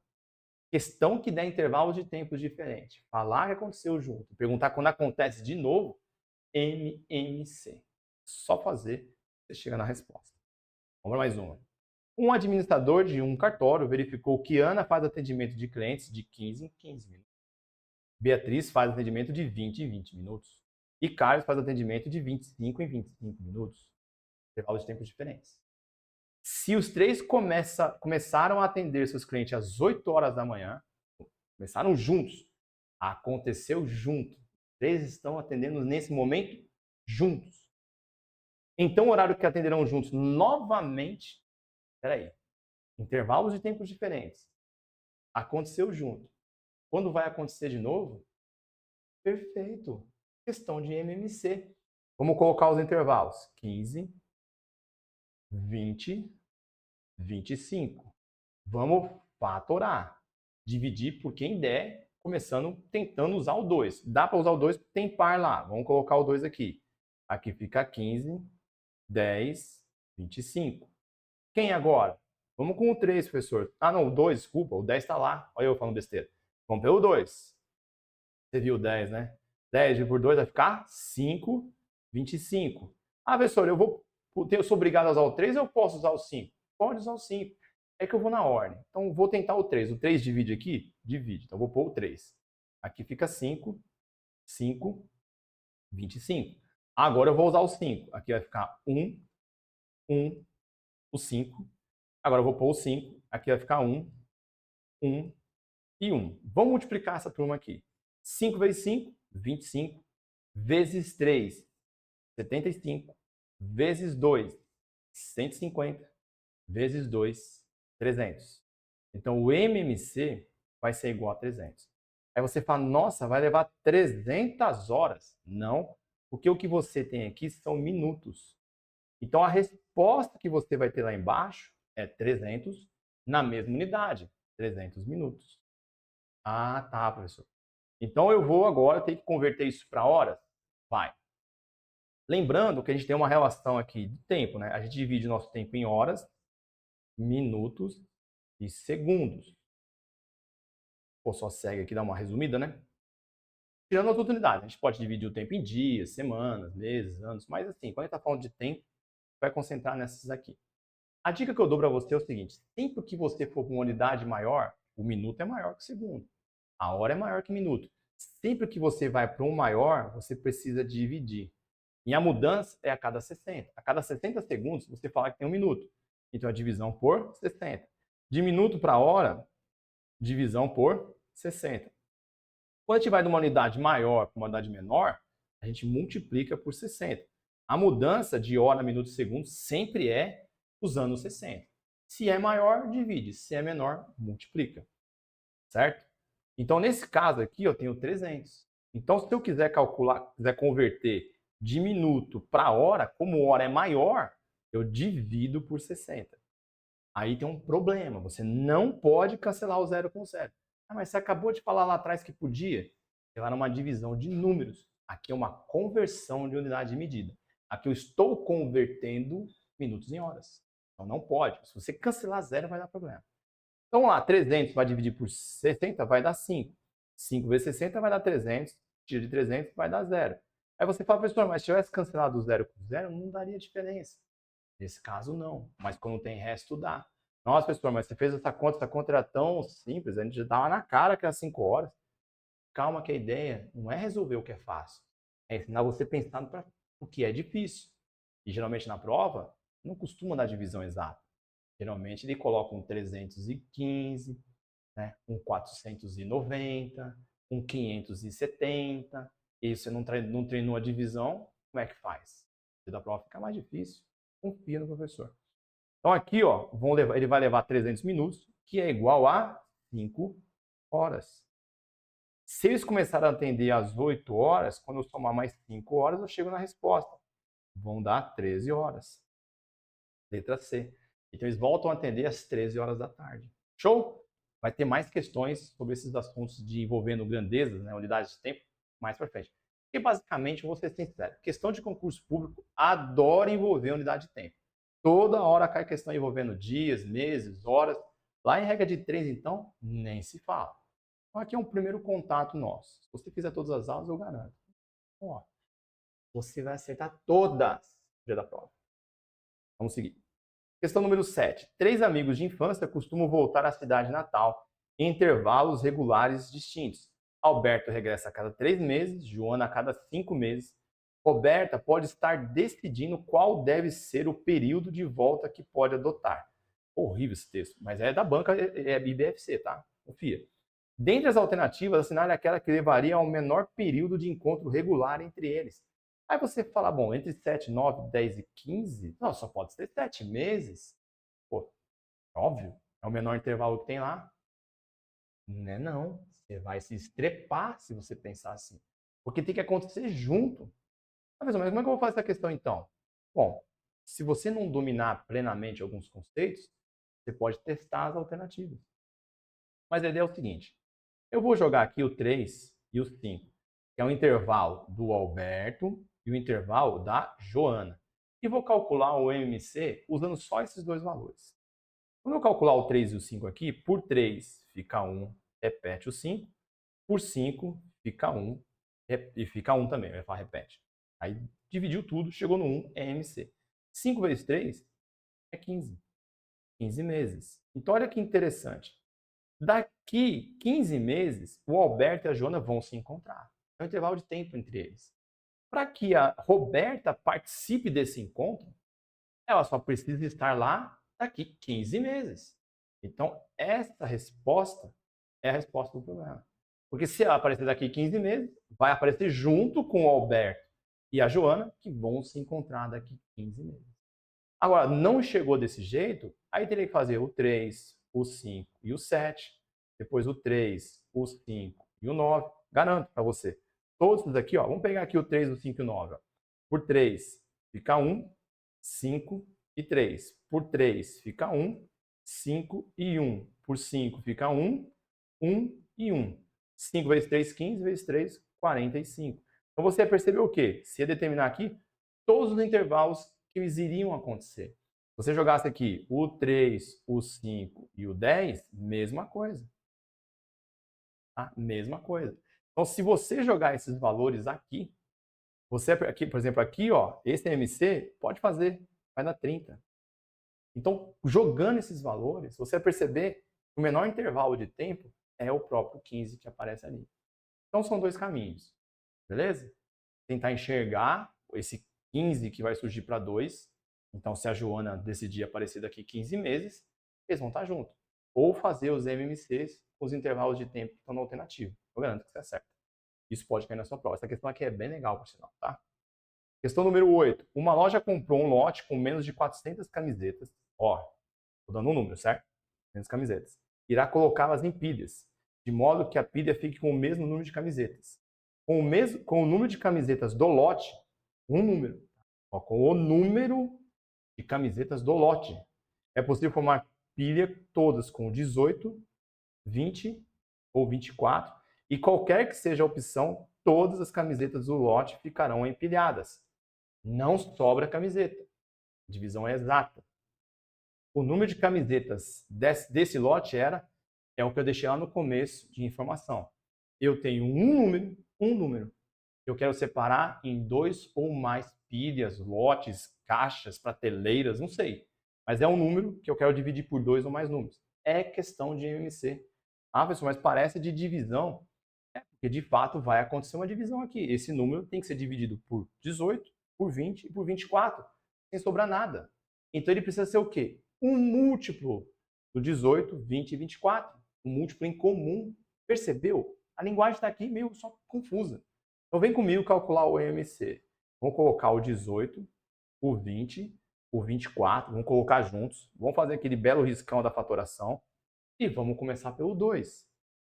Questão que dá intervalos de tempos diferentes. Falar que aconteceu junto. Perguntar quando acontece de novo. MMC. Só fazer, você chega na resposta. Vamos para mais uma. Um administrador de um cartório verificou que Ana faz atendimento de clientes de 15 em 15 minutos. Beatriz faz atendimento de 20 em 20 minutos. E Carlos faz atendimento de 25 em 25 minutos. Intervalos de tempos diferentes. Se os três começaram a atender seus clientes às 8 horas da manhã, começaram juntos, aconteceu junto. Os três estão atendendo nesse momento juntos. Então, o horário que atenderão juntos novamente, peraí, intervalos de tempos diferentes, aconteceu junto. Quando vai acontecer de novo? Perfeito. Questão de MMC. Vamos colocar os intervalos. 15, 20, 25. Vamos fatorar. Dividir por quem der, tentando usar o 2. Dá para usar o 2, tem par lá. Vamos colocar o 2 aqui. Aqui fica 15, 10, 25. Quem agora? Vamos com o 3, professor. Ah, não, o 2, desculpa. O 10 está lá. Olha eu falando besteira. Vamos pelo 2. Você viu o 10, né? 10 por 2 vai ficar 5, 25. Ah, professor, eu sou obrigado a usar o 3 ou eu posso usar o 5? Pode usar o 5. É que eu vou na ordem. Então, vou tentar o 3. O 3 divide aqui? Divide. Então, vou pôr o 3. Aqui fica 5, 5, 25. Agora eu vou usar o 5. Aqui vai ficar 1, 1, o 5. Agora eu vou pôr o 5. Aqui vai ficar 1, 1 e 1. Vamos multiplicar essa turma aqui. 5 vezes 5, 25. Vezes 3, 75. Vezes 2, 150. Vezes 2, 300. Então, o MMC vai ser igual a 300. Aí você fala, nossa, vai levar 300 horas. Não, porque o que você tem aqui são minutos. Então, a resposta que você vai ter lá embaixo é 300 na mesma unidade, 300 minutos. Ah, tá, professor. Então, eu vou agora ter que converter isso para horas? Vai. Lembrando que a gente tem uma relação aqui de tempo, né? A gente divide o nosso tempo em horas, minutos e segundos. Ou só segue aqui, dá uma resumida, né? Tirando as oportunidades, a gente pode dividir o tempo em dias, semanas, meses, anos, mas assim, quando a gente está falando de tempo, vai concentrar nessas aqui. A dica que eu dou para você é o seguinte, sempre que você for para uma unidade maior, o minuto é maior que o segundo. A hora é maior que o minuto. Sempre que você vai para um maior, você precisa dividir. E a mudança é a cada 60. A cada 60 segundos, você fala que tem um minuto. Então, a divisão por 60. De minuto para hora, divisão por 60. Quando a gente vai de uma unidade maior para uma unidade menor, a gente multiplica por 60. A mudança de hora, minuto e segundo sempre é usando 60. Se é maior, divide. Se é menor, multiplica. Certo? Então, nesse caso aqui, eu tenho 300. Então, se eu quiser calcular, quiser converter de minuto para hora, como hora é maior, eu divido por 60. Aí tem um problema, você não pode cancelar o 0 com 0. Ah, mas você acabou de falar lá atrás que podia. Ela era uma divisão de números. Aqui é uma conversão de unidade de medida. Aqui eu estou convertendo minutos em horas. Então não pode. Se você cancelar 0, vai dar problema. Então lá, 300 vai dividir por 60, vai dar 5. 5 vezes 60 vai dar 300. Tira de 300, vai dar 0. Aí você fala, professor, mas se tivesse cancelado o 0 com 0, não daria diferença. Nesse caso, não. Mas quando tem resto, dá. Nossa, professor, mas você fez essa conta era tão simples, a gente já dava na cara que era 5 horas. Calma que a ideia não é resolver o que é fácil. É ensinar você pensando para o que é difícil. E geralmente na prova, não costuma dar divisão exata. Geralmente ele coloca um 315, né? Um 490, um 570. E você não treinou a divisão, como é que faz? Se da prova fica mais difícil, confia no professor. Então aqui, ó, ele vai levar 300 minutos, que é igual a 5 horas. Se eles começarem a atender às 8 horas, quando eu somar mais 5 horas, eu chego na resposta. Vão dar 13 horas. Letra C. Então eles voltam a atender às 13 horas da tarde. Show? Vai ter mais questões sobre esses assuntos de envolvendo grandezas, né, unidades de tempo, mais para frente. Porque basicamente, eu vou ser sincero, questão de concurso público adora envolver unidade de tempo. Toda hora cai questão envolvendo dias, meses, horas. Lá em regra de 3, então, nem se fala. Então aqui é um primeiro contato nosso. Se você fizer todas as aulas, eu garanto. Ó, você vai acertar todas no dia da prova. Vamos seguir. Questão número 7. 3 amigos de infância costumam voltar à cidade natal em intervalos regulares distintos. Alberto regressa a cada 3 meses, Joana a cada 5 meses. Roberta pode estar decidindo qual deve ser o período de volta que pode adotar. Horrível esse texto, mas é da banca, é IBFC, tá? Confia. Dentre as alternativas, assinale aquela que levaria ao menor período de encontro regular entre eles. Aí você fala, bom, entre 7, 9, 10 e 15? Não, só pode ser 7 meses. Pô, óbvio, é o menor intervalo que tem lá. Não é não. Você vai se estrepar se você pensar assim. Porque tem que acontecer junto. Mas como é que eu vou fazer essa questão então? Bom, se você não dominar plenamente alguns conceitos, você pode testar as alternativas. Mas a ideia é o seguinte, eu vou jogar aqui o 3 e o 5, que é o intervalo do Alberto e o intervalo da Joana. E vou calcular o MMC usando só esses dois valores. Quando eu calcular o 3 e o 5 aqui, por 3 fica 1, repete o 5. Por 5 fica 1, e fica 1 também, vai falar repete. Aí dividiu tudo, chegou no 1, é MC. 5 vezes 3 é 15. 15 meses. Então olha que interessante. Daqui 15 meses, o Alberto e a Joana vão se encontrar. É um intervalo de tempo entre eles. Para que a Roberta participe desse encontro, ela só precisa estar lá daqui 15 meses. Então, essa resposta é a resposta do problema. Porque se ela aparecer daqui 15 meses, vai aparecer junto com o Alberto e a Joana, que vão se encontrar daqui 15 meses. Agora, não chegou desse jeito, aí teria que fazer o 3, o 5 e o 7, depois o 3, o 5 e o 9. Garanto para você. Todos aqui, ó, vamos pegar aqui o 3, o 5 e o 9. Ó. Por 3 fica 1, 5 e 3. Por 3 fica 1, 5 e 1. Por 5 fica 1, 1 e 1. 5 vezes 3, 15, vezes 3, 45. Então você percebeu o quê? Se eu determinar aqui todos os intervalos que eles iriam acontecer. Se você jogasse aqui o 3, o 5 e o 10, mesma coisa. Tá? Mesma coisa. Então, se você jogar esses valores aqui, você aqui, por exemplo, aqui, ó, esse MC pode fazer, vai dar 30. Então, jogando esses valores, você vai perceber que o menor intervalo de tempo é o próprio 15 que aparece ali. Então, são dois caminhos, beleza? Tentar enxergar esse 15 que vai surgir para 2. Então, se a Joana decidir aparecer daqui 15 meses, eles vão estar juntos. Ou fazer os MMCs com os intervalos de tempo que estão na alternativa. Eu garanto que você acerta. Isso pode cair na sua prova. Essa questão aqui é bem legal, por sinal, tá? Questão número 8. Uma loja comprou um lote com menos de 400 camisetas. Ó, tô dando um número, certo? 400 camisetas. Irá colocá-las em pilhas, de modo que a pilha fique com o mesmo número de camisetas. Com o número de camisetas do lote, um número. Ó, com o número de camisetas do lote. É possível formar pilha todas com 18, 20 ou 24. E qualquer que seja a opção, todas as camisetas do lote ficarão empilhadas. Não sobra camiseta. A divisão é exata. O número de camisetas desse lote é o que eu deixei lá no começo de informação. Eu tenho um número. Eu quero separar em 2 ou mais pilhas, lotes, caixas, prateleiras, não sei. Mas é um número que eu quero dividir por 2 ou mais números. É questão de MMC. Ah, pessoal, mas parece de divisão. É, porque de fato vai acontecer uma divisão aqui. Esse número tem que ser dividido por 18 por 20 e por 24, sem sobrar nada. Então ele precisa ser o quê? Um múltiplo do 18, 20 e 24. Um múltiplo em comum. Percebeu? A linguagem está aqui meio só confusa. Então vem comigo calcular o EMC. Vamos colocar o 18 por 20 por 24. Vamos colocar juntos. Vamos fazer aquele belo riscão da fatoração. E vamos começar pelo 2.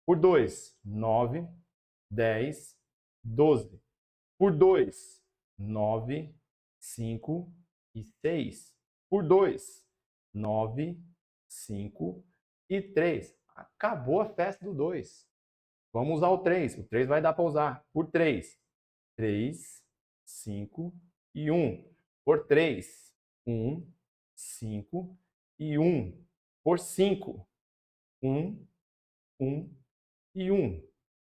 Por 2, 9, 10, 12. Por 2, 9, 5 e 6. Por 2, 9, 5 e 3. Acabou a festa do 2. Vamos usar o 3. O 3 vai dar para usar. Por 3, 3, 5 e 1. Por 3, 1, 5 e 1. Por 5, 1, 1 e 1.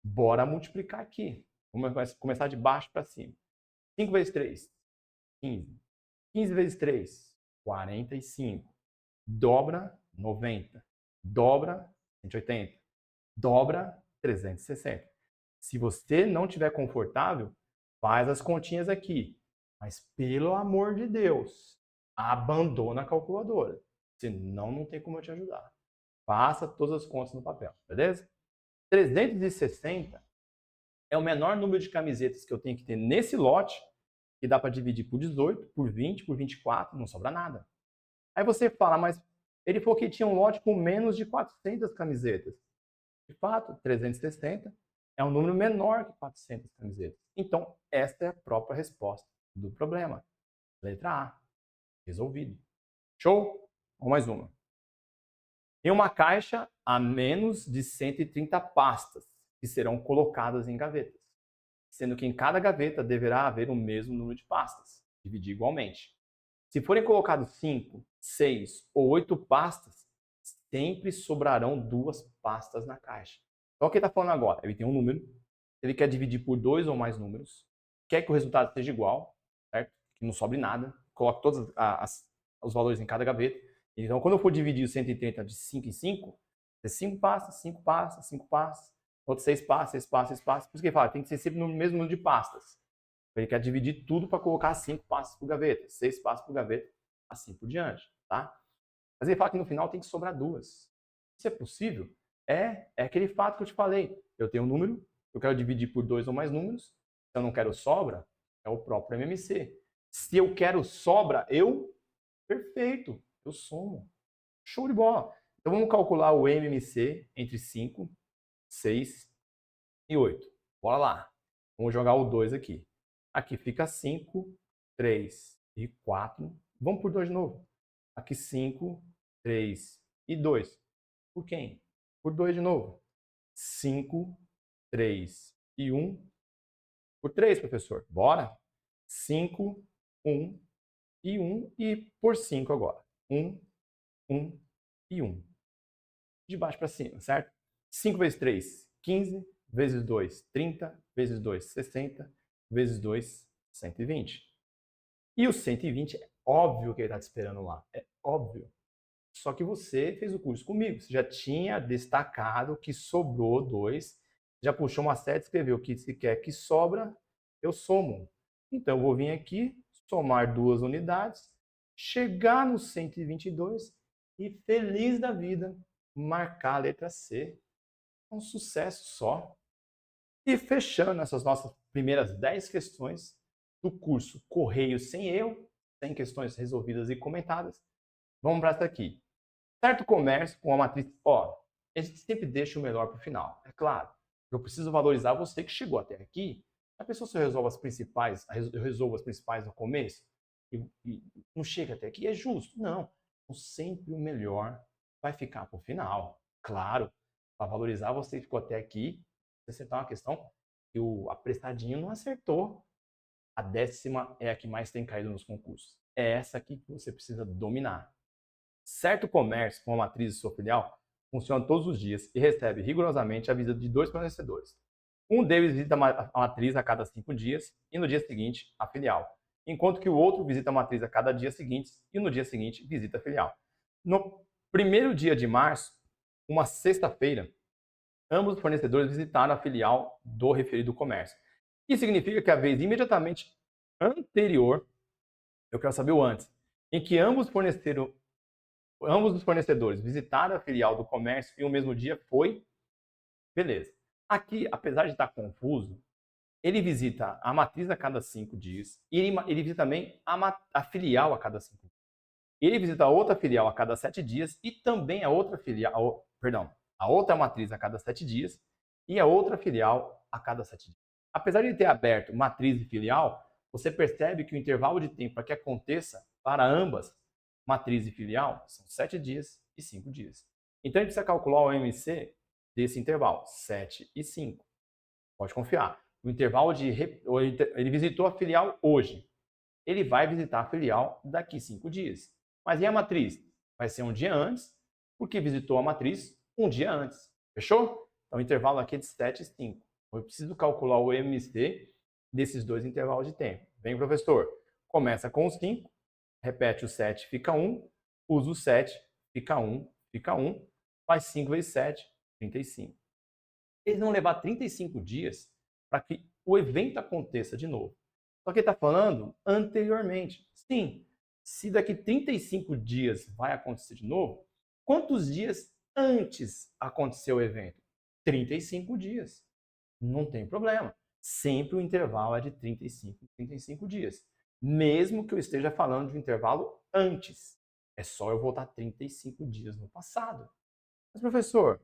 Bora multiplicar aqui. Vamos começar de baixo para cima. 5 vezes 3, 15. 15 vezes 3, 45. Dobra, 90. Dobra, 180. Dobra, 360. Se você não estiver confortável, faz as continhas aqui. Mas, pelo amor de Deus, abandona a calculadora. Senão, não tem como eu te ajudar. Faça todas as contas no papel, beleza? 360 é o menor número de camisetas que eu tenho que ter nesse lote, que dá para dividir por 18, por 20, por 24, não sobra nada. Aí você fala, mas ele falou que tinha um lote com menos de 400 camisetas. De fato, 360 é um número menor que 400 camisetas. Então, esta é a própria resposta do problema. Letra A. Resolvido. Show? Vamos mais uma. Em uma caixa, há menos de 130 pastas que serão colocadas em gavetas, sendo que em cada gaveta deverá haver o mesmo número de pastas, dividir igualmente. Se forem colocados 5, 6 ou 8 pastas, sempre sobrarão 2 pastas na caixa. Então, o que ele está falando agora? Ele tem um número, ele quer dividir por 2 ou mais números, quer que o resultado seja igual, certo? Que não sobre nada, coloque todos os valores em cada gaveta. Então, quando eu for dividir o 130 de 5 em 5, é 5 pastas, 5 pastas, 5 pastas, outros 6 pastas, 6 pastas, 6 pastas. Por isso que ele fala, tem que ser sempre no mesmo número de pastas. Ele quer dividir tudo para colocar 5 pastas por gaveta, 6 pastas por gaveta, assim por diante, tá? Mas ele fala que no final tem que sobrar 2. Isso é possível? É aquele fato que eu te falei. Eu tenho um número, eu quero dividir por 2 ou mais números. Se eu não quero sobra, é o próprio MMC. Se eu quero sobra, perfeito, eu somo. Show de bola. Então vamos calcular o MMC entre 5, 6 e 8. Bora lá. Vamos jogar o 2 aqui. Aqui fica 5, 3 e 4. Vamos por 2 de novo. Aqui 5, 3 e 2. Por quem? Por 2 de novo. 5, 3 e 1. Por 3, professor. Bora? 5, 1 e 1. E por 5 agora. 1, 1 e 1. De baixo para cima, certo? 5 vezes 3, 15. Vezes 2, 30. Vezes 2, 60. Vezes 2, 120. E o 120 é óbvio que ele está te esperando lá. É óbvio. Só que você fez o curso comigo. Você já tinha destacado que sobrou 2. Já puxou uma seta e escreveu que se quer que sobra, eu somo. Então, eu vou vir aqui, somar 2 unidades, chegar no 122 e, feliz da vida, marcar a letra C. Um sucesso só. E fechando essas nossas primeiras 10 questões do curso Correio Sem Erro, 100 questões resolvidas e comentadas, vamos para essa aqui. Certo comércio com a matriz... a gente sempre deixa o melhor para o final, é claro. Eu preciso valorizar você que chegou até aqui. A pessoa se eu resolvo as principais, no começo e não chega até aqui, é justo. Não. Então, sempre o melhor vai ficar para o final. Claro, para valorizar você que ficou até aqui, você acertar uma questão que o apressadinho não acertou. A 10ª é a que mais tem caído nos concursos. É essa aqui que você precisa dominar. Certo comércio com a matriz de sua filial funciona todos os dias e recebe rigorosamente a visita de 2 fornecedores. Um deles visita a matriz a cada 5 dias e no dia seguinte a filial, enquanto que o outro visita a matriz a cada dia seguinte e no dia seguinte visita a filial. No primeiro dia de março, uma sexta-feira, ambos os fornecedores visitaram a filial do referido comércio. Isso significa que a vez imediatamente anterior, eu quero saber o antes, em que ambos os fornecedores visitaram a filial do comércio em um mesmo dia foi, beleza. Aqui, apesar de estar confuso, ele visita a matriz a cada 5 dias e ele visita também a filial a cada 5 dias. Ele visita a outra filial a cada 7 dias e também a outra filial, a outra matriz a cada 7 dias e a outra filial a cada 7 dias. Apesar de ele ter aberto matriz e filial, você percebe que o intervalo de tempo para que aconteça para ambas, matriz e filial, são 7 dias e 5 dias. Então, a gente precisa calcular o MC desse intervalo, 7 e 5. Pode confiar. O intervalo ele visitou a filial hoje. Ele vai visitar a filial daqui 5 dias. Mas e a matriz? Vai ser um dia antes, porque visitou a matriz um dia antes. Fechou? Então, o intervalo aqui é de 7 e 5. Eu preciso calcular o MC desses dois intervalos de tempo. Vem, professor. Começa com o 5, repete o 7, fica 1, usa o 7, fica 1, faz 5 vezes 7, 35. Eles vão levar 35 dias para que o evento aconteça de novo. Só que ele está falando anteriormente. Sim, se daqui 35 dias vai acontecer de novo, quantos dias antes aconteceu o evento? 35 dias. Não tem problema. Sempre o intervalo é de 35 dias. Mesmo que eu esteja falando de um intervalo antes. É só eu voltar 35 dias no passado. Mas, professor,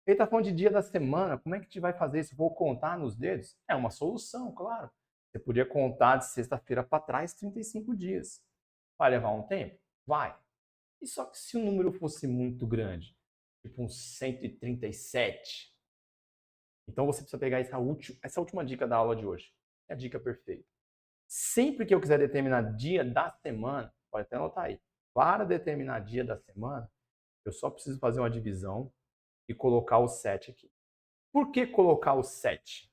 ele está falando de dia da semana, como é que a gente vai fazer isso? Vou contar nos dedos? É uma solução, claro. Você podia contar de sexta-feira para trás 35 dias. Vai levar um tempo? Vai. E só que se o número fosse muito grande, tipo uns 137, então você precisa pegar essa última dica da aula de hoje. É a dica perfeita. Sempre que eu quiser determinar dia da semana, pode até anotar aí, para determinar dia da semana, eu só preciso fazer uma divisão e colocar o 7 aqui. Por que colocar o 7?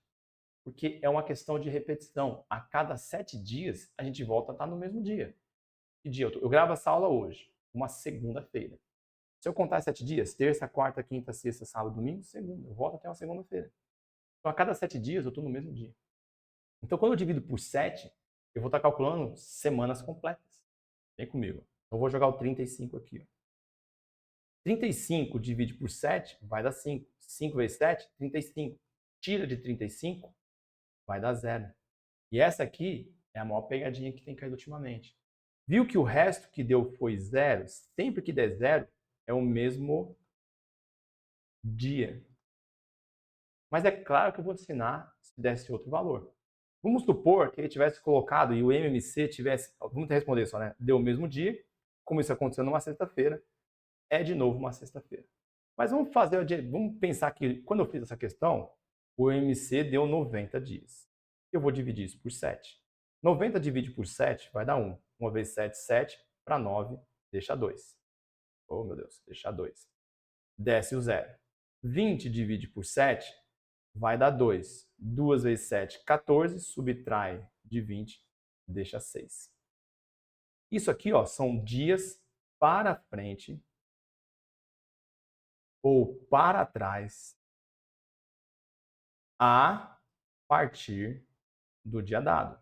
Porque é uma questão de repetição. A cada 7 dias, a gente volta a estar no mesmo dia. Que dia eu gravo essa aula hoje? Uma segunda-feira. Se eu contar 7 dias, terça, quarta, quinta, sexta, sábado, domingo, segunda. Eu volto até uma segunda-feira. Então, a cada 7 dias, eu estou no mesmo dia. Então, quando eu divido por 7, eu vou estar calculando semanas completas. Vem comigo. Então, eu vou jogar o 35 aqui. Ó. 35 divide por 7 vai dar 5. 5 vezes 7, 35. Tira de 35, vai dar 0. E essa aqui é a maior pegadinha que tem caído ultimamente. Viu que o resto que deu foi 0? Sempre que der 0, é o mesmo dia. Mas é claro que eu vou te ensinar se desse outro valor. Vamos supor que ele tivesse colocado e o MMC tivesse... Vamos responder só, né? Deu o mesmo dia, como isso aconteceu numa sexta-feira, é de novo uma sexta-feira. Mas vamos pensar que quando eu fiz essa questão, o MC deu 90 dias. Eu vou dividir isso por 7. 90 divide por 7 vai dar 1. 1 vezes 7, 7. Para 9, deixa 2. Oh, meu Deus, deixa 2. Desce o 0. 20 divide por 7 vai dar 2. 2 vezes 7, 14. Subtrai de 20, deixa 6. Isso aqui ó, são dias para frente ou para trás a partir do dia dado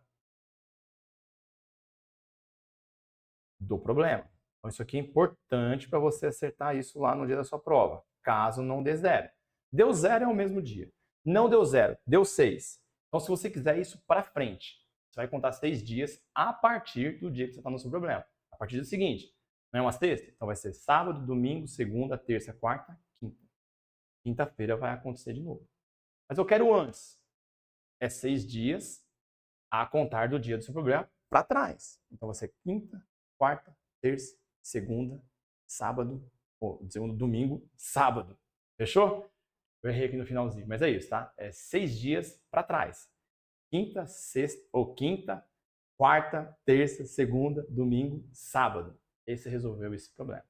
do problema. Então, isso aqui é importante para você acertar isso lá no dia da sua prova, caso não dê 0. Deu 0 é o mesmo dia. Não deu 0, deu 6. Então, se você quiser isso para frente, você vai contar 6 dias a partir do dia que você está no seu problema. A partir do seguinte, não é uma sexta? Então, vai ser sábado, domingo, segunda, terça, quarta, quinta. Quinta-feira vai acontecer de novo. Mas eu quero antes. É 6 dias a contar do dia do seu problema para trás. Então, vai ser quinta, quarta, terça, segunda, sábado, segundo, domingo, sábado. Fechou? Eu errei aqui no finalzinho, mas é isso, tá? É 6 dias para trás. Quinta, sexta, ou quinta, quarta, terça, segunda, domingo, sábado. Esse resolveu esse problema.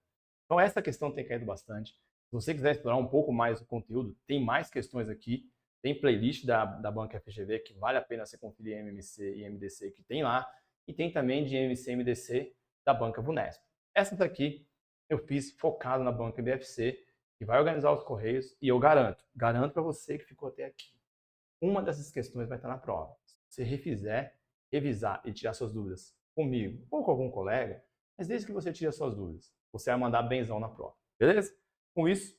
Então, essa questão tem caído bastante. Se você quiser explorar um pouco mais o conteúdo, tem mais questões aqui. Tem playlist da banca FGV que vale a pena você conferir MMC e MDC que tem lá. E tem também de MC e MDC da banca VUNESP. Essas daqui eu fiz focado na banca BFC, que vai organizar os correios. E eu garanto para você que ficou até aqui, uma dessas questões vai estar na prova. Se você refizer, revisar e tirar suas dúvidas comigo ou com algum colega, mas desde que você tire as suas dúvidas, você vai mandar benzão na prova, beleza? Com isso,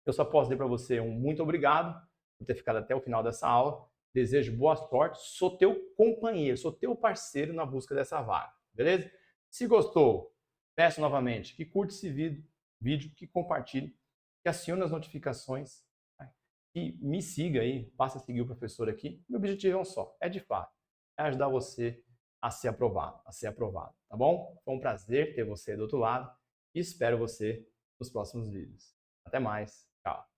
eu só posso dizer para você um muito obrigado por ter ficado até o final dessa aula. Desejo boa sorte, sou teu companheiro, sou teu parceiro na busca dessa vaga, beleza? Se gostou, peço novamente que curte esse vídeo, que compartilhe, que acione as notificações, que me siga aí, passa a seguir o professor aqui. Meu objetivo é um só, é de fato, é ajudar você a ser aprovado, tá bom? Foi um prazer ter você do outro lado e espero você nos próximos vídeos. Até mais, tchau!